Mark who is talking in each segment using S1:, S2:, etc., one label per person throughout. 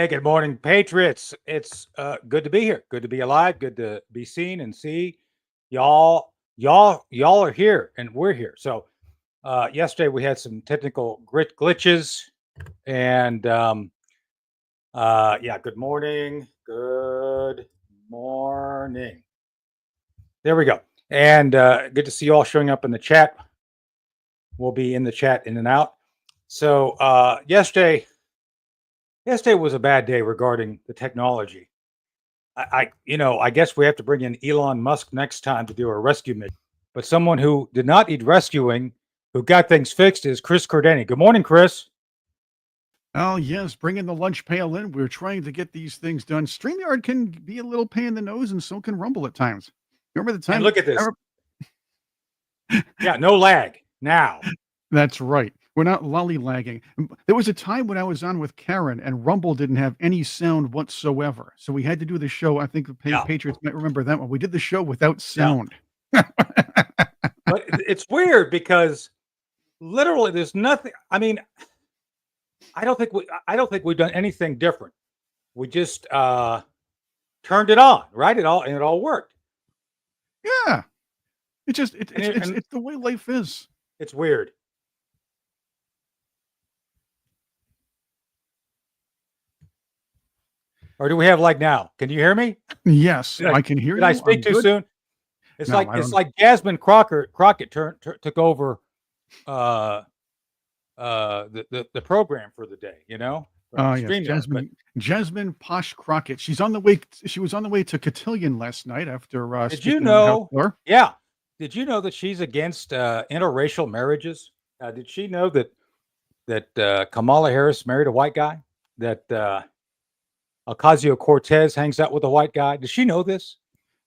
S1: Hey, good morning, Patriots. It's good to be here. Good to be alive. Good to be seen and see y'all are here and we're here. So yesterday we had some technical glitches and yeah, good morning. Good morning. There we go. And good to see you all showing up in the chat. We'll be in the chat in and out. So yesterday was a bad day regarding the technology. I guess we have to bring in Elon Musk next time to do a rescue mission. But someone who did not need rescuing, who got things fixed, is Chris Cordani. Good morning, Chris.
S2: Oh, yes. Bringing the lunch pail in. We're trying to get these things done. StreamYard can be a little pain in the nose, and so can Rumble at times. Remember the time?
S1: And look at this. Yeah, no lag now.
S2: That's right. We're not lollylagging. There was a time when I was on with Karyn, and Rumble didn't have any sound whatsoever. So we had to do the show. I think the Patriots might remember that one. We did the show without sound.
S1: Yeah. But it's weird because literally there's nothing. I mean, I don't think we've done anything different. We just turned it on, right? It all worked.
S2: Yeah. It's the way life is.
S1: It's weird. Or do we have like now? Can you hear me?
S2: Yes, I can hear you.
S1: Did I speak too soon? It's like Jasmine Crockett took over the program for the day, you know?
S2: Yes, Jasmine Posh Crockett. She was on the way to Cotillion last night after
S1: Did you know? Yeah. Did you know that she's against interracial marriages? Did she know that Kamala Harris married a white guy? That Ocasio-Cortez hangs out with a white guy? Does she know this?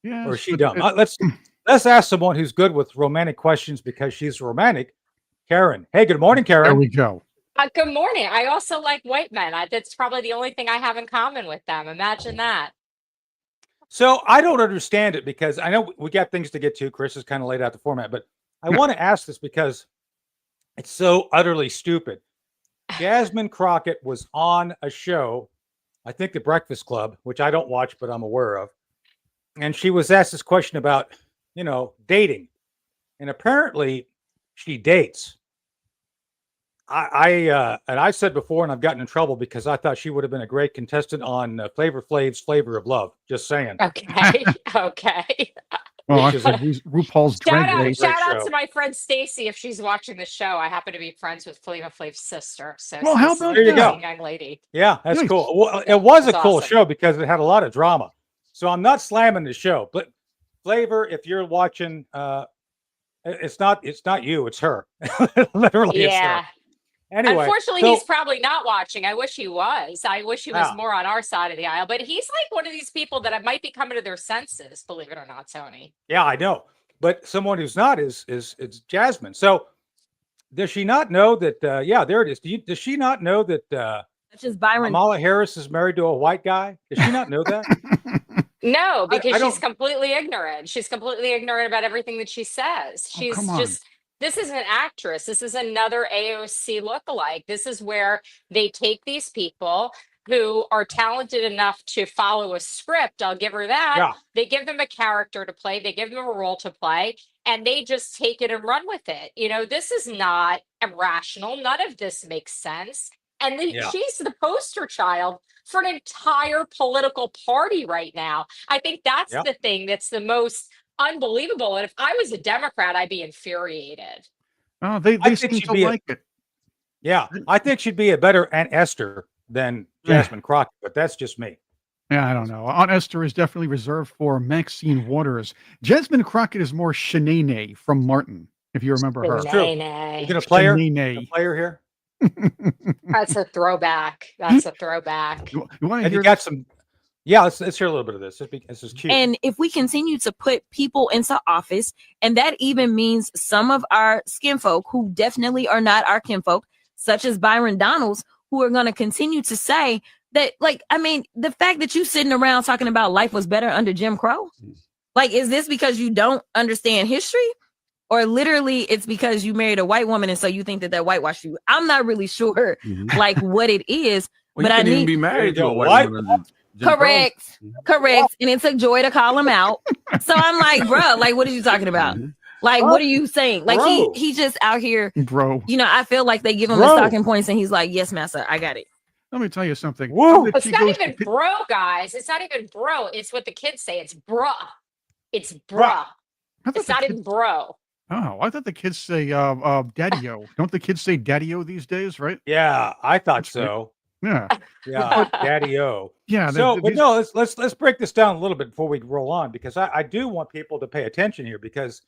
S2: Yeah.
S1: Or is she dumb? Let's ask someone who's good with romantic questions because she's romantic. Karyn. Hey, good morning, Karyn.
S2: There we go.
S3: Good morning. I also like white men. That's probably the only thing I have in common with them. Imagine that.
S1: So I don't understand it because I know we got things to get to. Chris has kind of laid out the format, but I want to ask this because it's so utterly stupid. Jasmine Crockett was on a show, I think The Breakfast Club, which I don't watch, but I'm aware of. And she was asked this question about, dating. And apparently she dates. I said before, and I've gotten in trouble because I thought she would have been a great contestant on Flavor Flav's Flavor of Love. Just saying.
S3: Okay. Okay.
S2: Well, RuPaul's Drag Race.
S3: Shout out to my friend Stacy if she's watching the show. I happen to be friends with Flavor Flav's sister. So
S2: well, how about
S1: there you go,
S3: young lady.
S1: Yeah, that's cool. Well, it was a cool show because it had a lot of drama. So I'm not slamming the show, but Flavor, if you're watching, it's not you, it's her. Literally, it's her. Anyway,
S3: unfortunately, he's probably not watching. I wish he was. I wish he was more on our side of the aisle. But he's like one of these people that might be coming to their senses, believe it or not, Tony.
S1: Yeah, I know. But someone who's not is Jasmine. So does she not know that? Yeah, there it is. Does she not know that Kamala Harris is married to a white guy? Does she not know that?
S3: No, because she's completely ignorant. She's completely ignorant about everything that she says. She's just. This is an actress. This is another AOC lookalike. This is where they take these people who are talented enough to follow a script. I'll give her that. Yeah. They give them a character to play. They give them a role to play, and they just take it and run with it. This is not irrational. None of this makes sense. And she's the poster child for an entire political party right now. I think that's the thing that's the most unbelievable. And if I was a Democrat, I'd be infuriated.
S2: Oh, they seem to like it.
S1: Yeah, I think she'd be a better Aunt Esther than Jasmine Crockett, but that's just me.
S2: Yeah, I don't know. Aunt Esther is definitely reserved for Maxine Waters. Jasmine Crockett is more Shanae from Martin, if you remember her.
S1: That's true. You're gonna play her? Here?
S3: That's a throwback. That's a throwback.
S1: You got some. Yeah, let's hear a little bit of this. This is cute.
S4: And if we continue to put people into office, and that even means some of our skinfolk who definitely are not our kinfolk, such as Byron Donalds, who are going to continue to say that, the fact that you sitting around talking about life was better under Jim Crow, is this because you don't understand history? Or literally it's because you married a white woman and so you think that whitewashed you? I'm not really sure, what it is. Well, but I need
S5: to be married to a white woman.
S4: Correct. And it took Joy to call him out. So I'm like, bro, like, what are you talking about? Like, what are you saying? Like, he just out here,
S2: bro.
S4: You know, I feel like they give him the talking points, and he's like, yes, master, I got it.
S2: Let me tell you something.
S3: It's not even bro, guys. It's not even bro. It's what the kids say. It's bruh. It's bruh. It's not even bro.
S2: Oh, I thought the kids say daddy-o. Don't the kids say daddy-o these days, right?
S1: Yeah, I thought so.
S2: Yeah.
S1: Yeah, daddy-o.
S2: Yeah.
S1: So, but no, let's break this down a little bit before we roll on, because I do want people to pay attention here, because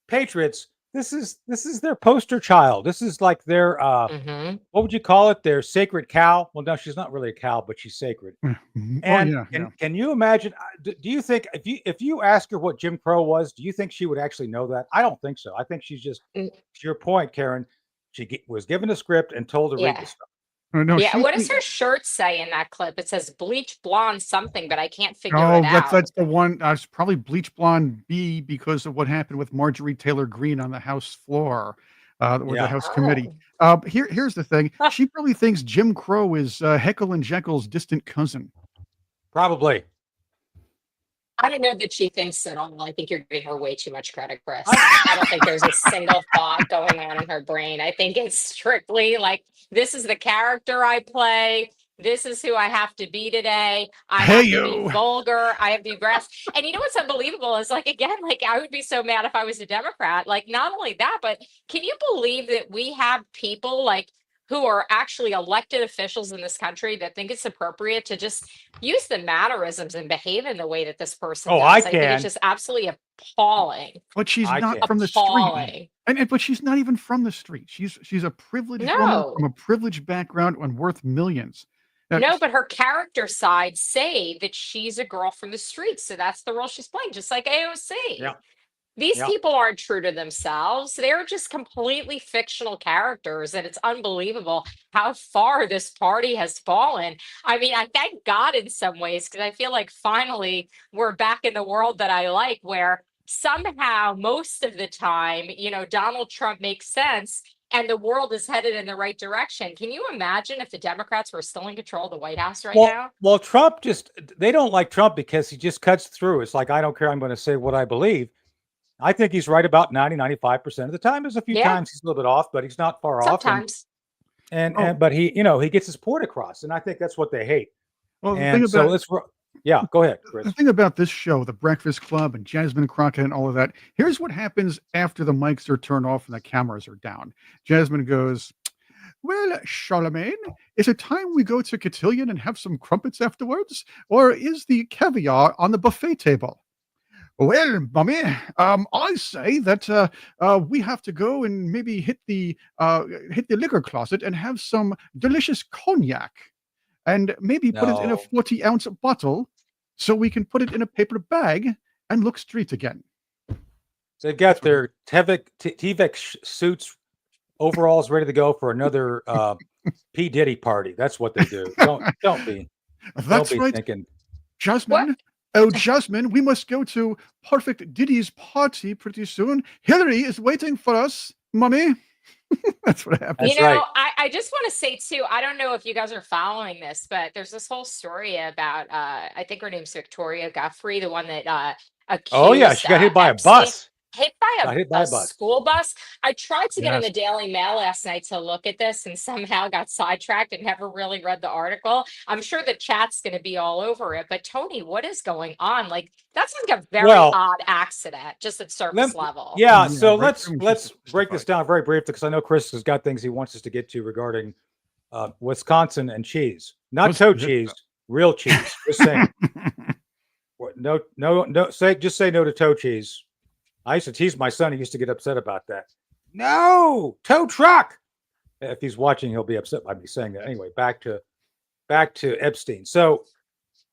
S1: Patriots, this is their poster child. This is like their what would you call it? Their sacred cow. Well, no, she's not really a cow, but she's sacred. And can you imagine? Do you think if you ask her what Jim Crow was, do you think she would actually know that? I don't think so. I think she's just, to your point, Karyn, she was given a script and told to read the stuff.
S2: No,
S3: what does her shirt say in that clip? It says bleach blonde something, but I can't figure it out.
S2: That's the one. It's probably bleach blonde B, because of what happened with Marjorie Taylor Greene on the House floor, or the House committee. Here's the thing. She probably thinks Jim Crow is Heckle and Jekyll's distant cousin.
S1: Probably.
S3: I don't know that she thinks at all. I think you're giving her way too much credit, Chris. I don't think there's a single thought going on in her brain. I think it's strictly like, this is the character I play. This is who I have to be today. I have to be vulgar. I have to be brass. And you know what's unbelievable is, like, again, like, I would be so mad if I was a Democrat. Like, not only that, but can you believe that we have people like who are actually elected officials in this country that think it's appropriate to just use the mannerisms and behave in the way that this person does? I think it's just absolutely appalling.
S2: But she's not from the street. But she's not even from the street. She's a privileged woman from a privileged background and worth millions.
S3: No, but her character side say that she's a girl from the streets. So that's the role she's playing, just like AOC.
S1: Yeah.
S3: These people aren't true to themselves. They're just completely fictional characters. And it's unbelievable how far this party has fallen. I mean, I thank God in some ways, because I feel like finally we're back in the world that I like, where somehow most of the time, you know, Donald Trump makes sense and the world is headed in the right direction. Can you imagine if the Democrats were still in control of the White House now?
S1: Well, Trump they don't like Trump because he just cuts through. It's like, I don't care. I'm going to say what I believe. I think he's right about 95% of the time. There's a few times he's a little bit off, but he's not far off.
S3: Sometimes.
S1: But he, he gets his point across, and I think that's what they hate.
S2: Well,
S1: go ahead, Chris.
S2: The thing about this show, The Breakfast Club and Jasmine Crockett and all of that, here's what happens after the mics are turned off and the cameras are down. Jasmine goes, well, Charlemagne, is it time we go to Cotillion and have some crumpets afterwards? Or is the caviar on the buffet table? Well, mommy, I say that we have to go and maybe hit the liquor closet and have some delicious cognac, and maybe put it in a 40-ounce bottle, so we can put it in a paper bag and look street again.
S1: They've got their T-Vex suits, overalls ready to go for another P. Diddy party. That's what they do. Don't be.
S2: That's right.
S1: Thinking,
S2: Jasmine.
S3: What?
S2: Oh, Jasmine, we must go to Perfect Diddy's party pretty soon. Hillary is waiting for us, mommy. That's what happened.
S3: I just want to say, too, I don't know if you guys are following this, but there's this whole story about, I think her name's Victoria Guthrie, the one that accused.
S1: Oh, yeah, she got hit by
S3: Epstein.
S1: a bus.
S3: Hit by a school bus. I tried to get in the Daily Mail last night to look at this and somehow got sidetracked and never really read the article. I'm sure the chat's going to be all over it. But Tony, what is going on? Like, that's like a very odd accident, just at surface level.
S1: Yeah. So let's break this down very briefly, because I know Chris has got things he wants us to get to regarding Wisconsin and cheese, not toe cheese, real cheese. Just saying. Just say no to toe cheese. I used to tease my son. He used to get upset about that. No, tow truck. If he's watching, he'll be upset by me saying that. Anyway, back to Epstein. So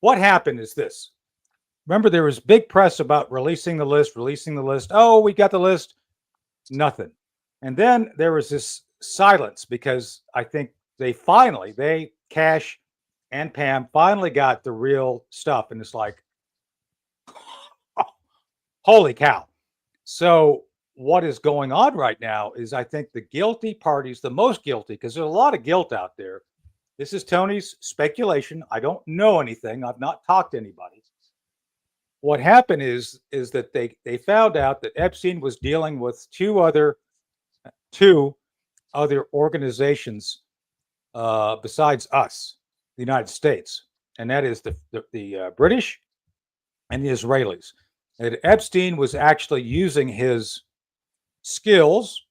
S1: what happened is this. Remember, there was big press about releasing the list. Oh, we got the list. Nothing. And then there was this silence, because I think Cash and Pam finally got the real stuff. And it's like, holy cow. So what is going on right now is, I think the guilty parties, the most guilty, because there's a lot of guilt out there, This is Tony's speculation. I don't know anything. I've not talked to anybody. What happened is that they found out that Epstein was dealing with two other organizations besides us, the United States, and that is the British and the Israelis. And Epstein was actually using his skills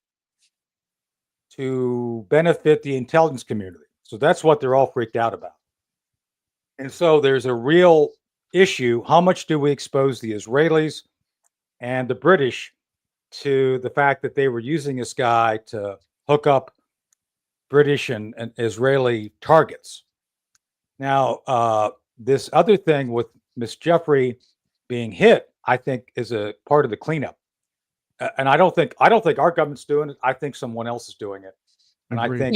S1: to benefit the intelligence community. So that's what they're all freaked out about. And so there's a real issue. How much do we expose the Israelis and the British to the fact that they were using this guy to hook up British and Israeli targets? Now, this other thing with Miss Jeffrey being hit, I think, is a part of the cleanup. And I don't think our government's doing it. I think someone else is doing it. And I think,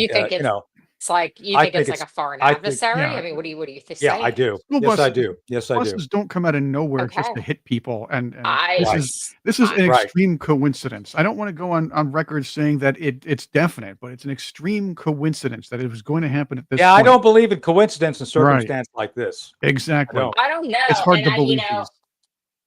S3: it's like it's like a foreign adversary. I mean, what do you think?
S1: Yeah, I do. Yes, I do. Yes, I do.
S2: Buses don't come out of nowhere just to hit people, and this is an extreme coincidence. I don't want to go on record saying that it's definite, but it's an extreme coincidence that it was going to happen at this point.
S1: I don't believe in coincidence in circumstance like this.
S2: Exactly.
S3: I don't know.
S2: It's hard to believe these.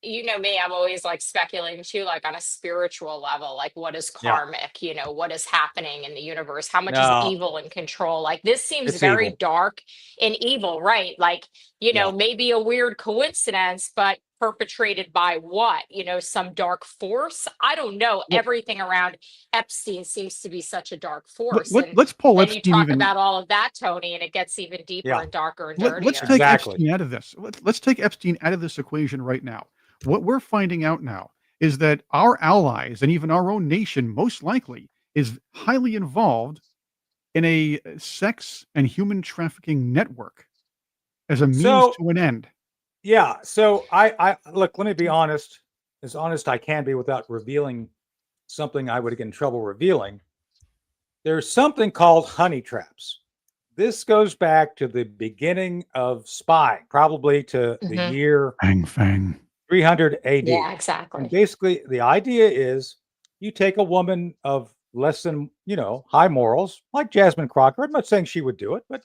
S3: You know me, I'm always like speculating too, like on a spiritual level, like what is karmic, what is happening in the universe? How much is evil in control? Like this seems very dark and evil, right? Like, maybe a weird coincidence, but perpetrated by what? Some dark force? I don't know. Everything around Epstein seems to be such a dark force.
S2: Let's pull Epstein.
S3: You talk about all of that, Tony, and it gets even deeper and darker and dirtier.
S2: Let's take Epstein out of this. Let's take Epstein out of this equation right now. What we're finding out now is that our allies and even our own nation most likely is highly involved in a sex and human trafficking network as a means to an end.
S1: Yeah. So I look, let me be honest I can be without revealing something I would get in trouble revealing. There's something called honey traps. This goes back to the beginning of spying, probably to the year
S2: Bang Fang.
S1: 300 AD.
S3: Yeah, exactly.
S1: And basically, the idea is you take a woman of less than, high morals, like Jasmine Crocker. I'm not saying she would do it, but,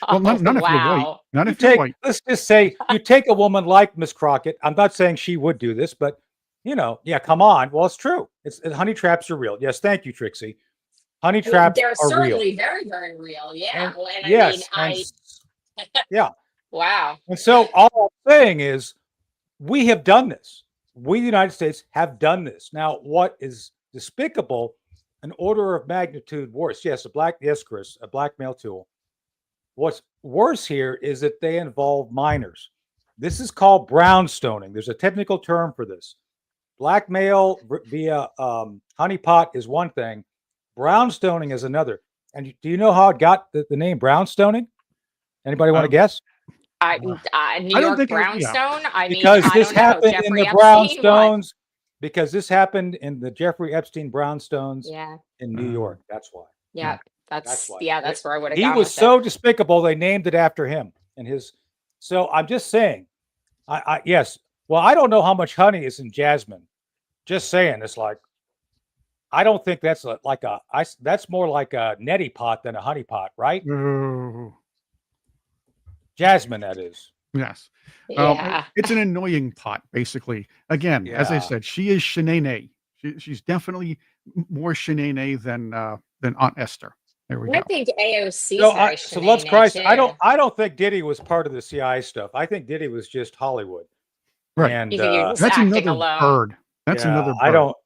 S2: well, not if you're white. Not if you're white.
S1: Let's just say you take a woman like Miss Crockett. I'm not saying she would do this, but, come on. Well, it's true. Honey traps are real. Yes, thank you, Trixie. Honey traps are real.
S3: They're certainly very, very real. Yeah.
S1: Yeah.
S3: Wow.
S1: And so all I'm saying is, we have done this. We, the United States, have done this. Now, what is despicable, an order of magnitude worse. Yes, Chris, a blackmail tool. What's worse here is that they involve minors. This is called brownstoning. There's a technical term for this. Blackmail via honeypot is one thing. Brownstoning is another. And do you know how it got the name brownstoning? Anybody want to guess?
S3: New York brownstone.
S1: Because this happened in the brownstones. Because this happened in the Jeffrey Epstein brownstones in New York. That's why.
S3: Yeah, that's where I would have.
S1: He was so despicable. They named it after him and his. So I'm just saying. Yes. Well, I don't know how much honey is in jasmine. Just saying. It's like. I don't think that's that's more like a neti pot than a honey pot, right? Jasmine, that is.
S2: Yes. It's an annoying pot, basically. Again, as I said, she is Shanae. She's definitely more Shanae than Aunt Esther. There we go.
S3: I think AOC.
S1: So let's Christ. I don't think Diddy was part of the CIA stuff. I think Diddy was just Hollywood.
S2: Right.
S1: And
S2: that's another bird. That's another bird.
S1: I don't.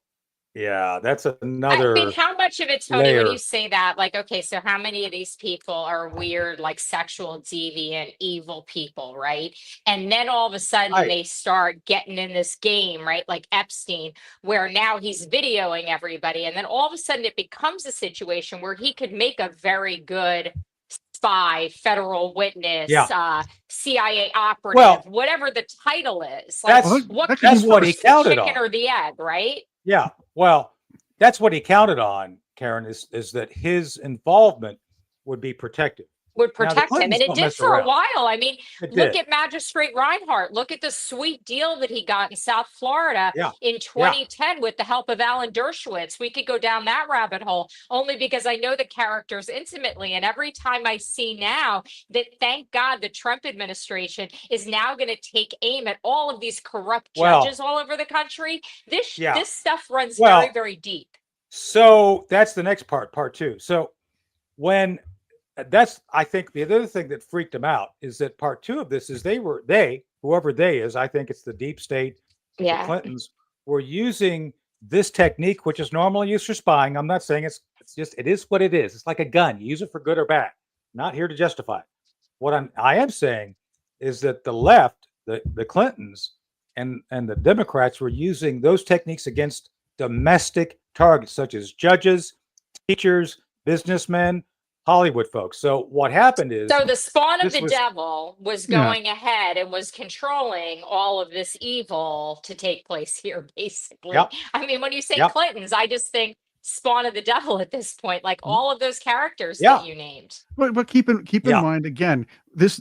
S1: Yeah, that's another.
S3: I mean, how much of it, Tony, when you say that, like, okay, so how many of these people are weird, like sexual, deviant, evil people, right? And then all of a sudden they start getting in this game, right? Like Epstein, where now he's videoing everybody. And then all of a sudden it becomes a situation where he could make a very good spy, federal witness, CIA operative, whatever the title is. Like,
S1: that's what he counted on.
S3: The chicken or the egg, right?
S1: Yeah, well, that's what he counted on, Karyn, is that his involvement would be protected.
S3: would
S1: Now, the
S3: protect him.
S1: Clintons
S3: And it
S1: don't
S3: did
S1: mess
S3: for a
S1: around.
S3: while. I mean,
S1: It
S3: look
S1: did.
S3: at Magistrate Reinhardt. Look at the sweet deal that he got in South Florida
S1: Yeah.
S3: in 2010 with the help of Alan Dershowitz. We could go down that rabbit hole only because I know the characters intimately. And every time I see now that, thank God, the Trump administration is now going to take aim at all of these corrupt judges all over the country, this stuff runs very, very deep.
S1: So that's the next part two. So when I think the other thing that freaked them out is that part two of this is whoever they is, I think it's the deep state, the Clintons, were using this technique, which is normally used for spying. I'm not saying it is what it is. It's like a gun. You use it for good or bad. Not here to justify it. What I am saying is that the left, the Clintons and the Democrats were using those techniques against domestic targets such as judges, teachers, businessmen, Hollywood folks. So what happened is,
S3: so the spawn of the devil was going ahead and was controlling all of this evil to take place here, basically.
S1: Yep.
S3: I mean, when you say Clintons, I just think spawn of the devil at this point, like all of those characters that you named.
S2: But keep in mind, again, this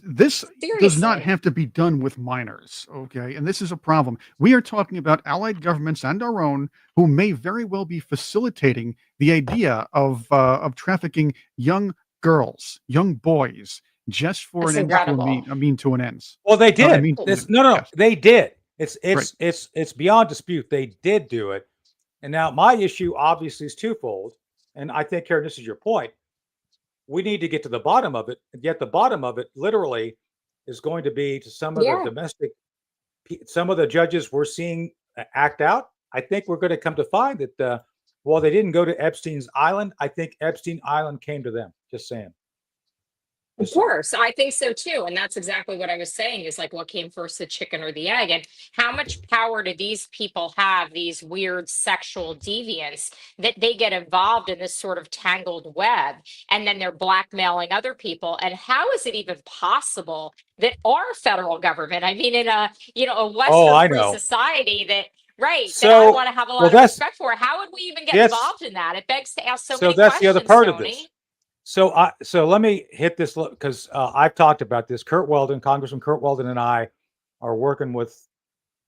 S2: does not have to be done with minors, okay? And this is a problem. We are talking about allied governments and our own who may very well be facilitating the idea of trafficking young girls, young boys, just for an end to an end.
S1: Well, they did. They did. It's beyond dispute. They did do it. And now my issue obviously is twofold. And I think, Karyn, this is your point. We need to get to the bottom of it. And yet the bottom of it literally is going to be to some of the domestic, some of the judges we're seeing act out. I think we're going to come to find that while they didn't go to Epstein's Island, I think Epstein Island came to them. Just saying.
S3: Of course, I think so too. And that's exactly what I was saying is like what came first, the chicken or the egg? And how much power do these people have, these weird sexual deviants, that they get involved in this sort of tangled web and then they're blackmailing other people? And how is it even possible that our federal government, I mean, in a Western free society that that I want to have a lot of respect for, how would we even get involved in that? It begs to ask so many questions. So that's the other part of this.
S1: So let me hit this because I've talked about this. Congressman Kurt Weldon and I are working with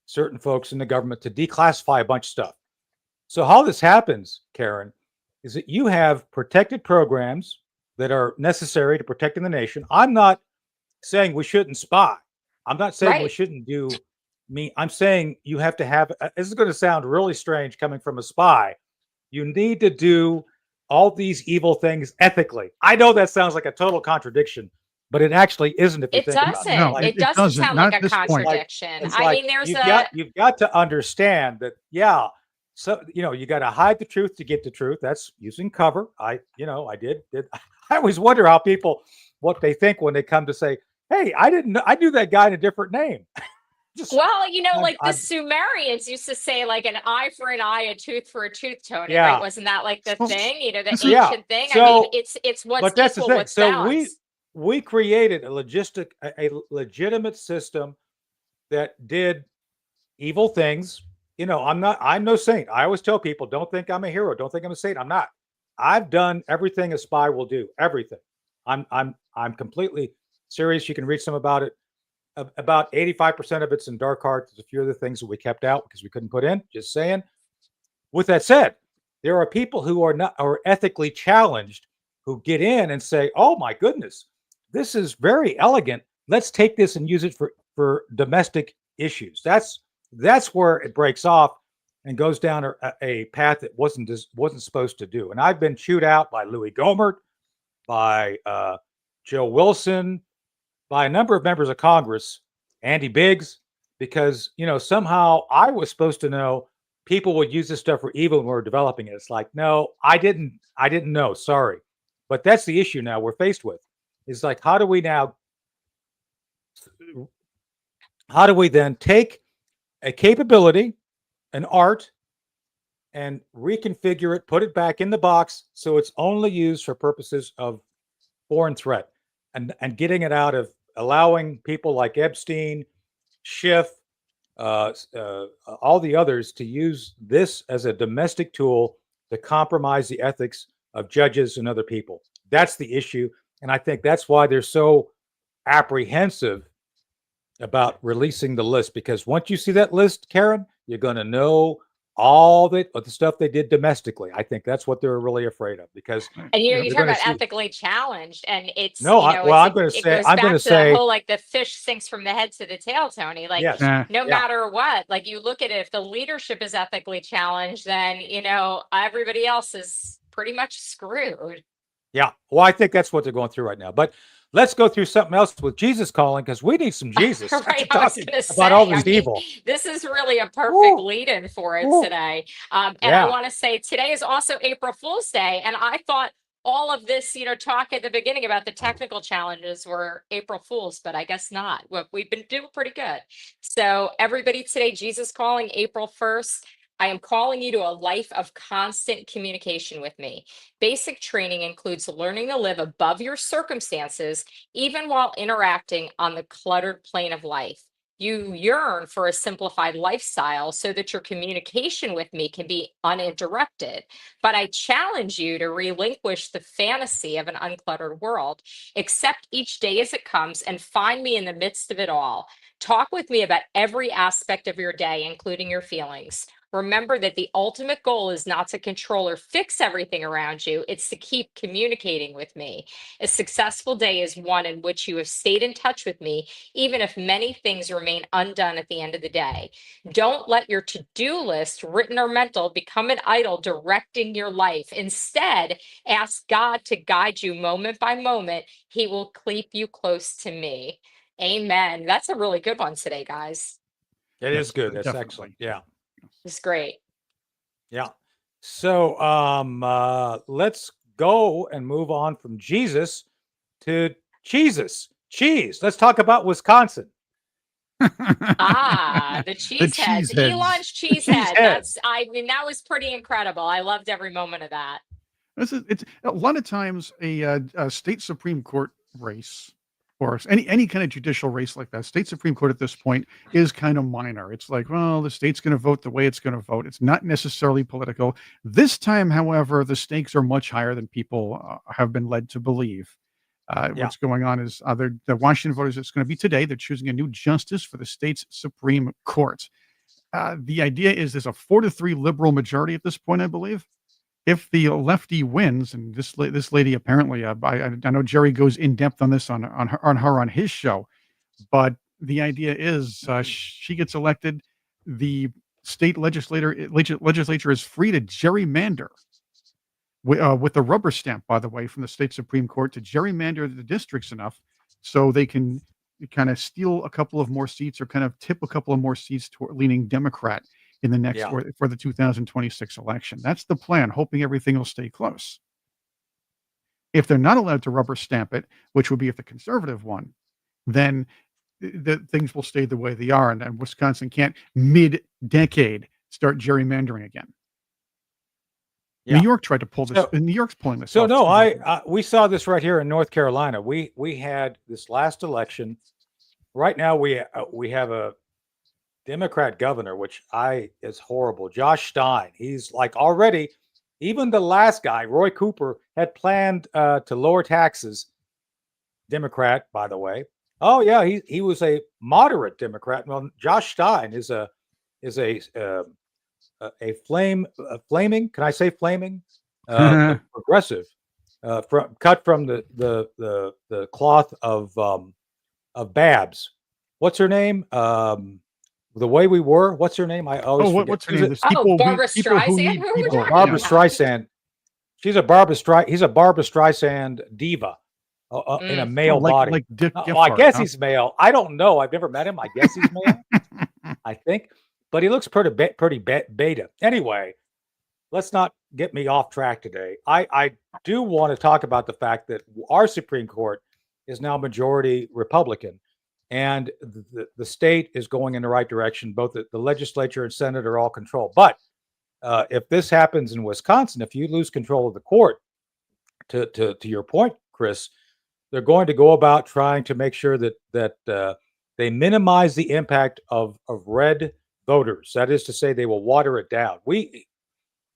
S1: certain folks in the government to declassify a bunch of stuff. So how this happens, Karyn, is that you have protected programs that are necessary to protecting the nation. I'm not saying we shouldn't spy. I'm not saying we shouldn't do I'm saying you have to have, this is going to sound really strange coming from a spy. You need to do all these evil things ethically. I know that sounds like a total contradiction, but it actually isn't. If you think about it,
S3: no, it doesn't sound like a contradiction. I mean,
S1: you've got to understand that. Yeah, so you got to hide the truth to get the truth. That's using cover. I always wonder how people what they think when they come to say, "Hey, I knew that guy in a different name."
S3: The Sumerians used to say like an eye for an eye, a tooth for a tooth, Tony. Yeah. Right? Wasn't that like the thing? The ancient thing. So, I mean, it's what's but that's equal, the thing. What's so balanced.
S1: we created a legitimate system that did evil things. I'm no saint. I always tell people, don't think I'm a hero. Don't think I'm a saint. I'm not. I've done everything a spy will do. Everything. I'm completely serious. You can read some about it. About 85% of it's in dark art. There's a few other things that we kept out because we couldn't put in. Just saying. With that said, there are people who are ethically challenged who get in and say, "Oh my goodness, this is very elegant. Let's take this and use it for domestic issues." That's where it breaks off and goes down a path that wasn't supposed to do. And I've been chewed out by Louis Gohmert, by Joe Wilson, by a number of members of Congress, Andy Biggs, because, somehow I was supposed to know people would use this stuff for evil when we were developing it. It's like, no, I didn't know. Sorry. But that's the issue now we're faced with. Is like, how do we then take a capability, an art, and reconfigure it, put it back in the box so it's only used for purposes of foreign threat, and getting it out of allowing people like Epstein, Schiff, all the others to use this as a domestic tool to compromise the ethics of judges and other people. That's the issue. And I think that's why they're so apprehensive about releasing the list, because once you see that list, Karyn, you're going to know all the stuff they did domestically. I think that's what they're really afraid of, because
S3: and you
S1: they're
S3: talk
S1: going to
S3: about
S1: see.
S3: ethically challenged, and it's
S1: No, I'm going to
S3: it
S1: say,
S3: goes
S1: I'm
S3: back
S1: going to
S3: to that
S1: say,
S3: whole like the fish sinks from the head to the tail, Tony. Like
S1: yes,
S3: no
S1: yeah,
S3: matter what, like you look at it, if the leadership is ethically challenged, then everybody else is pretty much screwed.
S1: yeah. Well, I think that's what they're going through right now. But let's go through something else with Jesus calling, because we need some Jesus.
S3: Right,
S1: After
S3: I was
S1: talking
S3: going to say,
S1: about all this evil.
S3: this is really a perfect
S1: Woo,
S3: lead-in for it
S1: woo.
S3: today. And I
S1: Yeah.
S3: want to say today is also April Fool's Day, and I thought all of this, talk at the beginning about the technical challenges were April Fools, but I guess not. Well, we've been doing pretty good. So everybody today, Jesus calling April 1st. I am calling you to a life of constant communication with me. Basic training includes learning to live above your circumstances, even while interacting on the cluttered plane of life. You yearn for a simplified lifestyle so that your communication with me can be uninterrupted. But I challenge you to relinquish the fantasy of an uncluttered world. Accept each day as it comes and find me in the midst of it all. Talk with me about every aspect of your day, including your feelings. Remember that the ultimate goal is not to control or fix everything around you. It's to keep communicating with me. A successful day is one in which you have stayed in touch with me, even if many things remain undone at the end of the day. Don't let your to-do list, written or mental, become an idol directing your life. Instead, ask God to guide you moment by moment. He will keep you close to me. Amen. That's a really good one today, guys.
S1: It is good. That's
S2: definitely.
S1: excellent. Yeah.
S3: It's great.
S1: Yeah. So let's go and move on from Jesus to Jesus. Cheese. Let's talk about Wisconsin.
S3: The cheeseheads. Elon's cheesehead. That was pretty incredible. I loved every moment of that.
S2: It's a lot of times a state Supreme Court race, or any kind of judicial race like that. State Supreme Court at this point is kind of minor. It's like, well, the state's going to vote the way it's going to vote. It's not necessarily political. This time, however, the stakes are much higher than people have been led to believe. What's going on is the Washington voters, it's going to be today. They're choosing a new justice for the state's Supreme Court. The idea is there's a 4-3 liberal majority at this point, I believe. If the lefty wins, and this lady apparently, I know Jerry goes in depth on this on his show, but the idea is she gets elected, the state legislature is free to gerrymander with a rubber stamp, by the way, from the state Supreme Court to gerrymander the districts enough so they can kind of steal a couple of more seats or kind of tip a couple of more seats toward leaning Democrat in the next for the 2026 election. That's the plan, hoping everything will stay close. If they're not allowed to rubber stamp it, which would be if the conservative won, then the things will stay the way they are, and Wisconsin can't mid-decade start gerrymandering again. New York tried to pull this. New York's pulling this.
S1: So no, we saw this right here in North Carolina. We had this last election. Right now we have a Democrat governor, which is horrible. Josh Stein. He's like already, even the last guy, Roy Cooper, had planned to lower taxes. Democrat, by the way. Oh yeah, he was a moderate Democrat. Well, Josh Stein is a flaming. Can I say flaming? Progressive, cut from the cloth of Babs. What's her name? The Way We Were. What's her name? I always forget.
S2: What's her name?
S3: Barbara Streisand.
S1: Barbara Streisand. He's a Barbara Streisand diva in a male body.
S2: Like Dick
S1: I guess he's male. I don't know. I've never met him. I guess he's male. I think, but he looks pretty beta. Anyway, let's not get me off track today. I do want to talk about the fact that our Supreme Court is now majority Republican. And the state is going in the right direction. Both the legislature and Senate are all controlled. But if this happens in Wisconsin, if you lose control of the court, to your point, Chris, they're going to go about trying to make sure that they minimize the impact of red voters. That is to say, they will water it down. In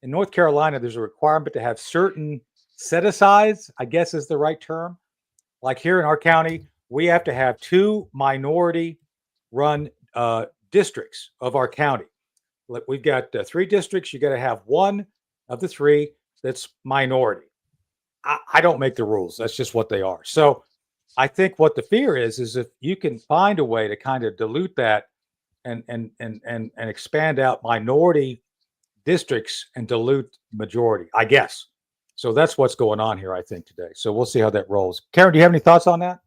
S1: North Carolina, there's a requirement to have certain set-asides, I guess is the right term, like here in our county, we have to have 2 minority-run districts of our county. Like we've got 3 districts. You got to have one of the 3 that's minority. I don't make the rules. That's just what they are. So I think what the fear is if you can find a way to kind of dilute that and expand out minority districts and dilute majority, I guess. So that's what's going on here, I think, today. So we'll see how that rolls. Karyn, do you have any thoughts on that?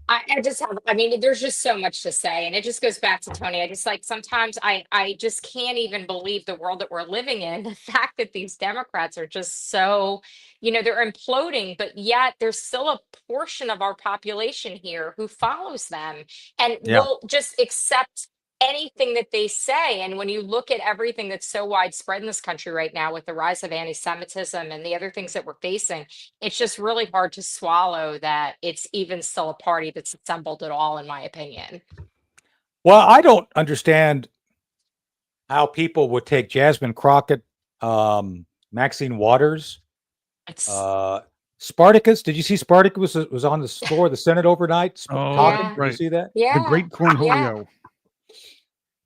S3: I just have, I mean, there's just so much to say. And it just goes back to Tony. I just like sometimes I just can't even believe the world that we're living in. The fact that these Democrats are just so, they're imploding, but yet there's still a portion of our population here who follows them and will just accept anything that they say. And when you look at everything that's so widespread in this country right now with the rise of anti-Semitism and the other things that we're facing, it's just really hard to swallow that it's even still a party that's assembled at all, in my opinion.
S1: Well, I don't understand how people would take Jasmine Crockett, Maxine Waters, Spartacus. Did you see Spartacus was on the floor of the Senate overnight?
S2: Right.
S1: Did you see that?
S3: Yeah.
S2: The great Cornholio.
S3: Yeah.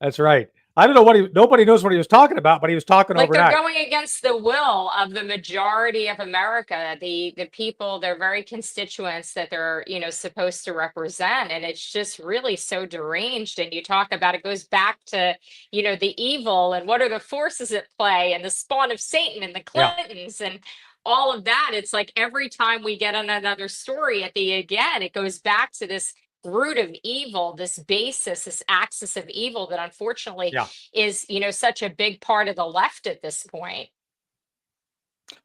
S1: That's right. I don't know nobody knows what he was talking about, but he was talking
S3: like
S1: overnight.
S3: They're going against the will of the majority of America, the people, their very constituents that they're, supposed to represent. And it's just really so deranged. And you talk about, it goes back to, the evil and what are the forces at play and the spawn of Satan and the Clintons and all of that. It's like every time we get on another story again, it goes back to this root of evil, this basis, this axis of evil that unfortunately is, such a big part of the left at this point.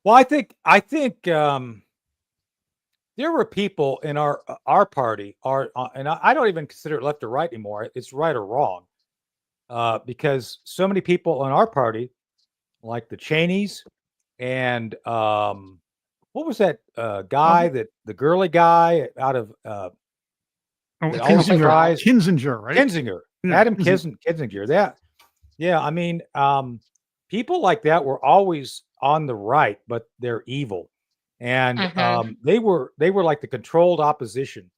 S1: Well, I think there were people in our party, and I don't even consider it left or right anymore. It's right or wrong, because so many people in our party, like the Cheneys, and what was that guy the girly guy out of
S2: Kinzinger, right?
S1: Kinzinger, Adam Kinzinger. Yeah. I mean, people like that were always on the right, but they're evil, and they were like the controlled opposition.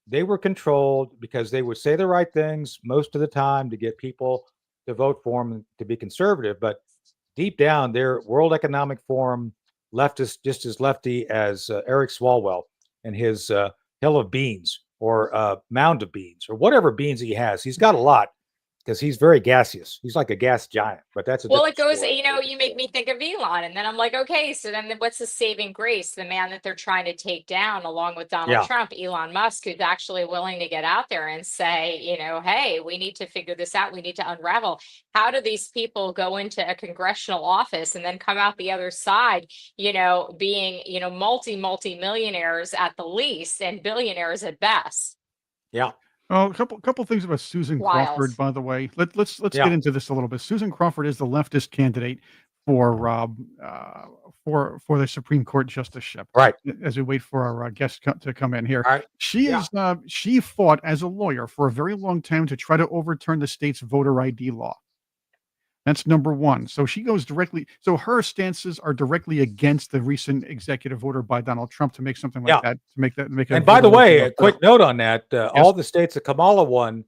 S1: They were controlled because they would say the right things most of the time to get people to vote for them to be conservative, but deep down, they're World Economic Forum leftist, just as lefty as Eric Swalwell and his hill of beans, or mound of beans, or whatever beans he has. He's got a lot because he's very gaseous. He's like a gas giant, but that's
S3: it goes, you make me think of Elon. And then I'm like, okay, so then what's the saving grace? The man that they're trying to take down along with Donald Trump, Elon Musk, who's actually willing to get out there and say, hey, we need to figure this out. We need to unravel. How do these people go into a congressional office and then come out the other side, being, multi-millionaires at the least and billionaires at best?
S1: Yeah.
S2: Oh, a couple things about Susan Crawford, by the way. Let's get into this a little bit. Susan Crawford is the leftist candidate for the Supreme Court justiceship.
S1: Right.
S2: As we wait for our guest to come in here,
S1: right.
S2: She fought as a lawyer for a very long time to try to overturn the state's voter ID law. That's number one. So she goes directly. So her stances are directly against the recent executive order by Donald Trump to make something like that.
S1: And by the way, a quick note on that: all the states that Kamala won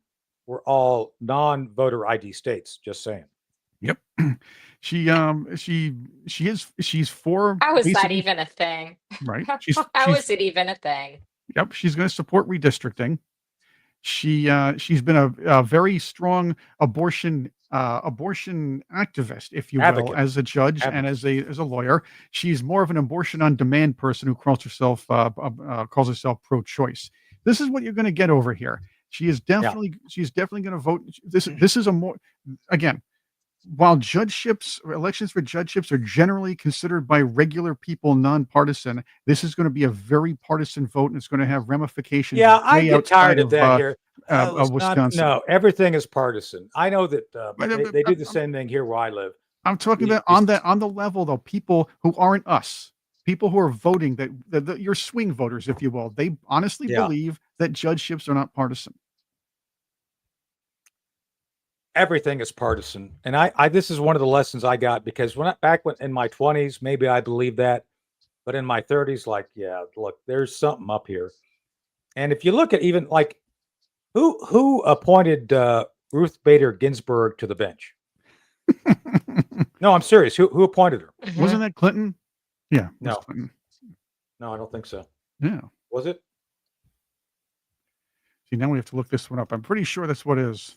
S1: were all non-voter ID states. Just saying.
S2: Yep. She's for.
S3: How is that even a thing?
S2: Right.
S3: How is it even a thing?
S2: Yep. She's going to support redistricting. She's been a very strong abortion activist, if you will, as a judge and as a lawyer. She's more of an abortion on demand person who calls herself pro-choice. This is what you're going to get over here. She's definitely going to vote. This is a more, again, while elections for judgeships are generally considered by regular people nonpartisan, this is going to be a very partisan vote, and it's going to have ramifications.
S1: Yeah, I get tired of that here.
S2: Wisconsin.
S1: No, everything is partisan. I know that they do the same thing here where I live.
S2: I'm talking about on the level, though, people who aren't us, people who are voting, that your swing voters, if you will, they honestly believe that judgeships are not partisan.
S1: Everything is partisan, and I this is one of the lessons I got, because in my 20s, maybe I believed that, but in my 30s, look, there's something up here, And if you look at even like who appointed Ruth Bader Ginsburg to the bench? No, I'm serious. Who appointed her?
S2: Wasn't that Clinton? Yeah.
S1: No.
S2: Clinton.
S1: No, I don't think so.
S2: Yeah.
S1: Was it?
S2: See, now we have to look this one up. I'm pretty sure that's what it is.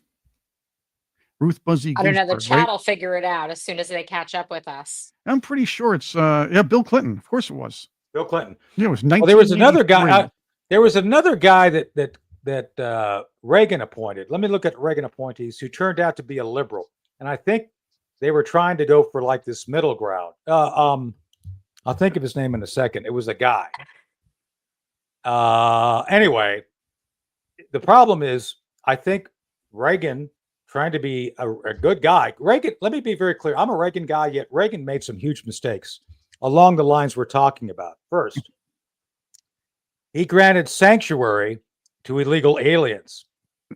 S2: Ruth Buzzy
S3: I don't know.
S2: Ginsburg,
S3: The chat
S2: right?
S3: will figure it out as soon as they catch up with us.
S2: I'm pretty sure it's Bill Clinton. Of course it was.
S1: Bill Clinton.
S2: Yeah, it was 1983.
S1: Well, there was another guy. There was another guy that Reagan appointed. Let me look at Reagan appointees who turned out to be a liberal, and I think they were trying to go for like this middle ground. I'll think of his name in a second. It was a guy. Anyway, the problem is, I think Reagan, trying to be a good guy. Reagan, let me be very clear. I'm a Reagan guy, yet Reagan made some huge mistakes along the lines we're talking about. First, he granted sanctuary to illegal aliens.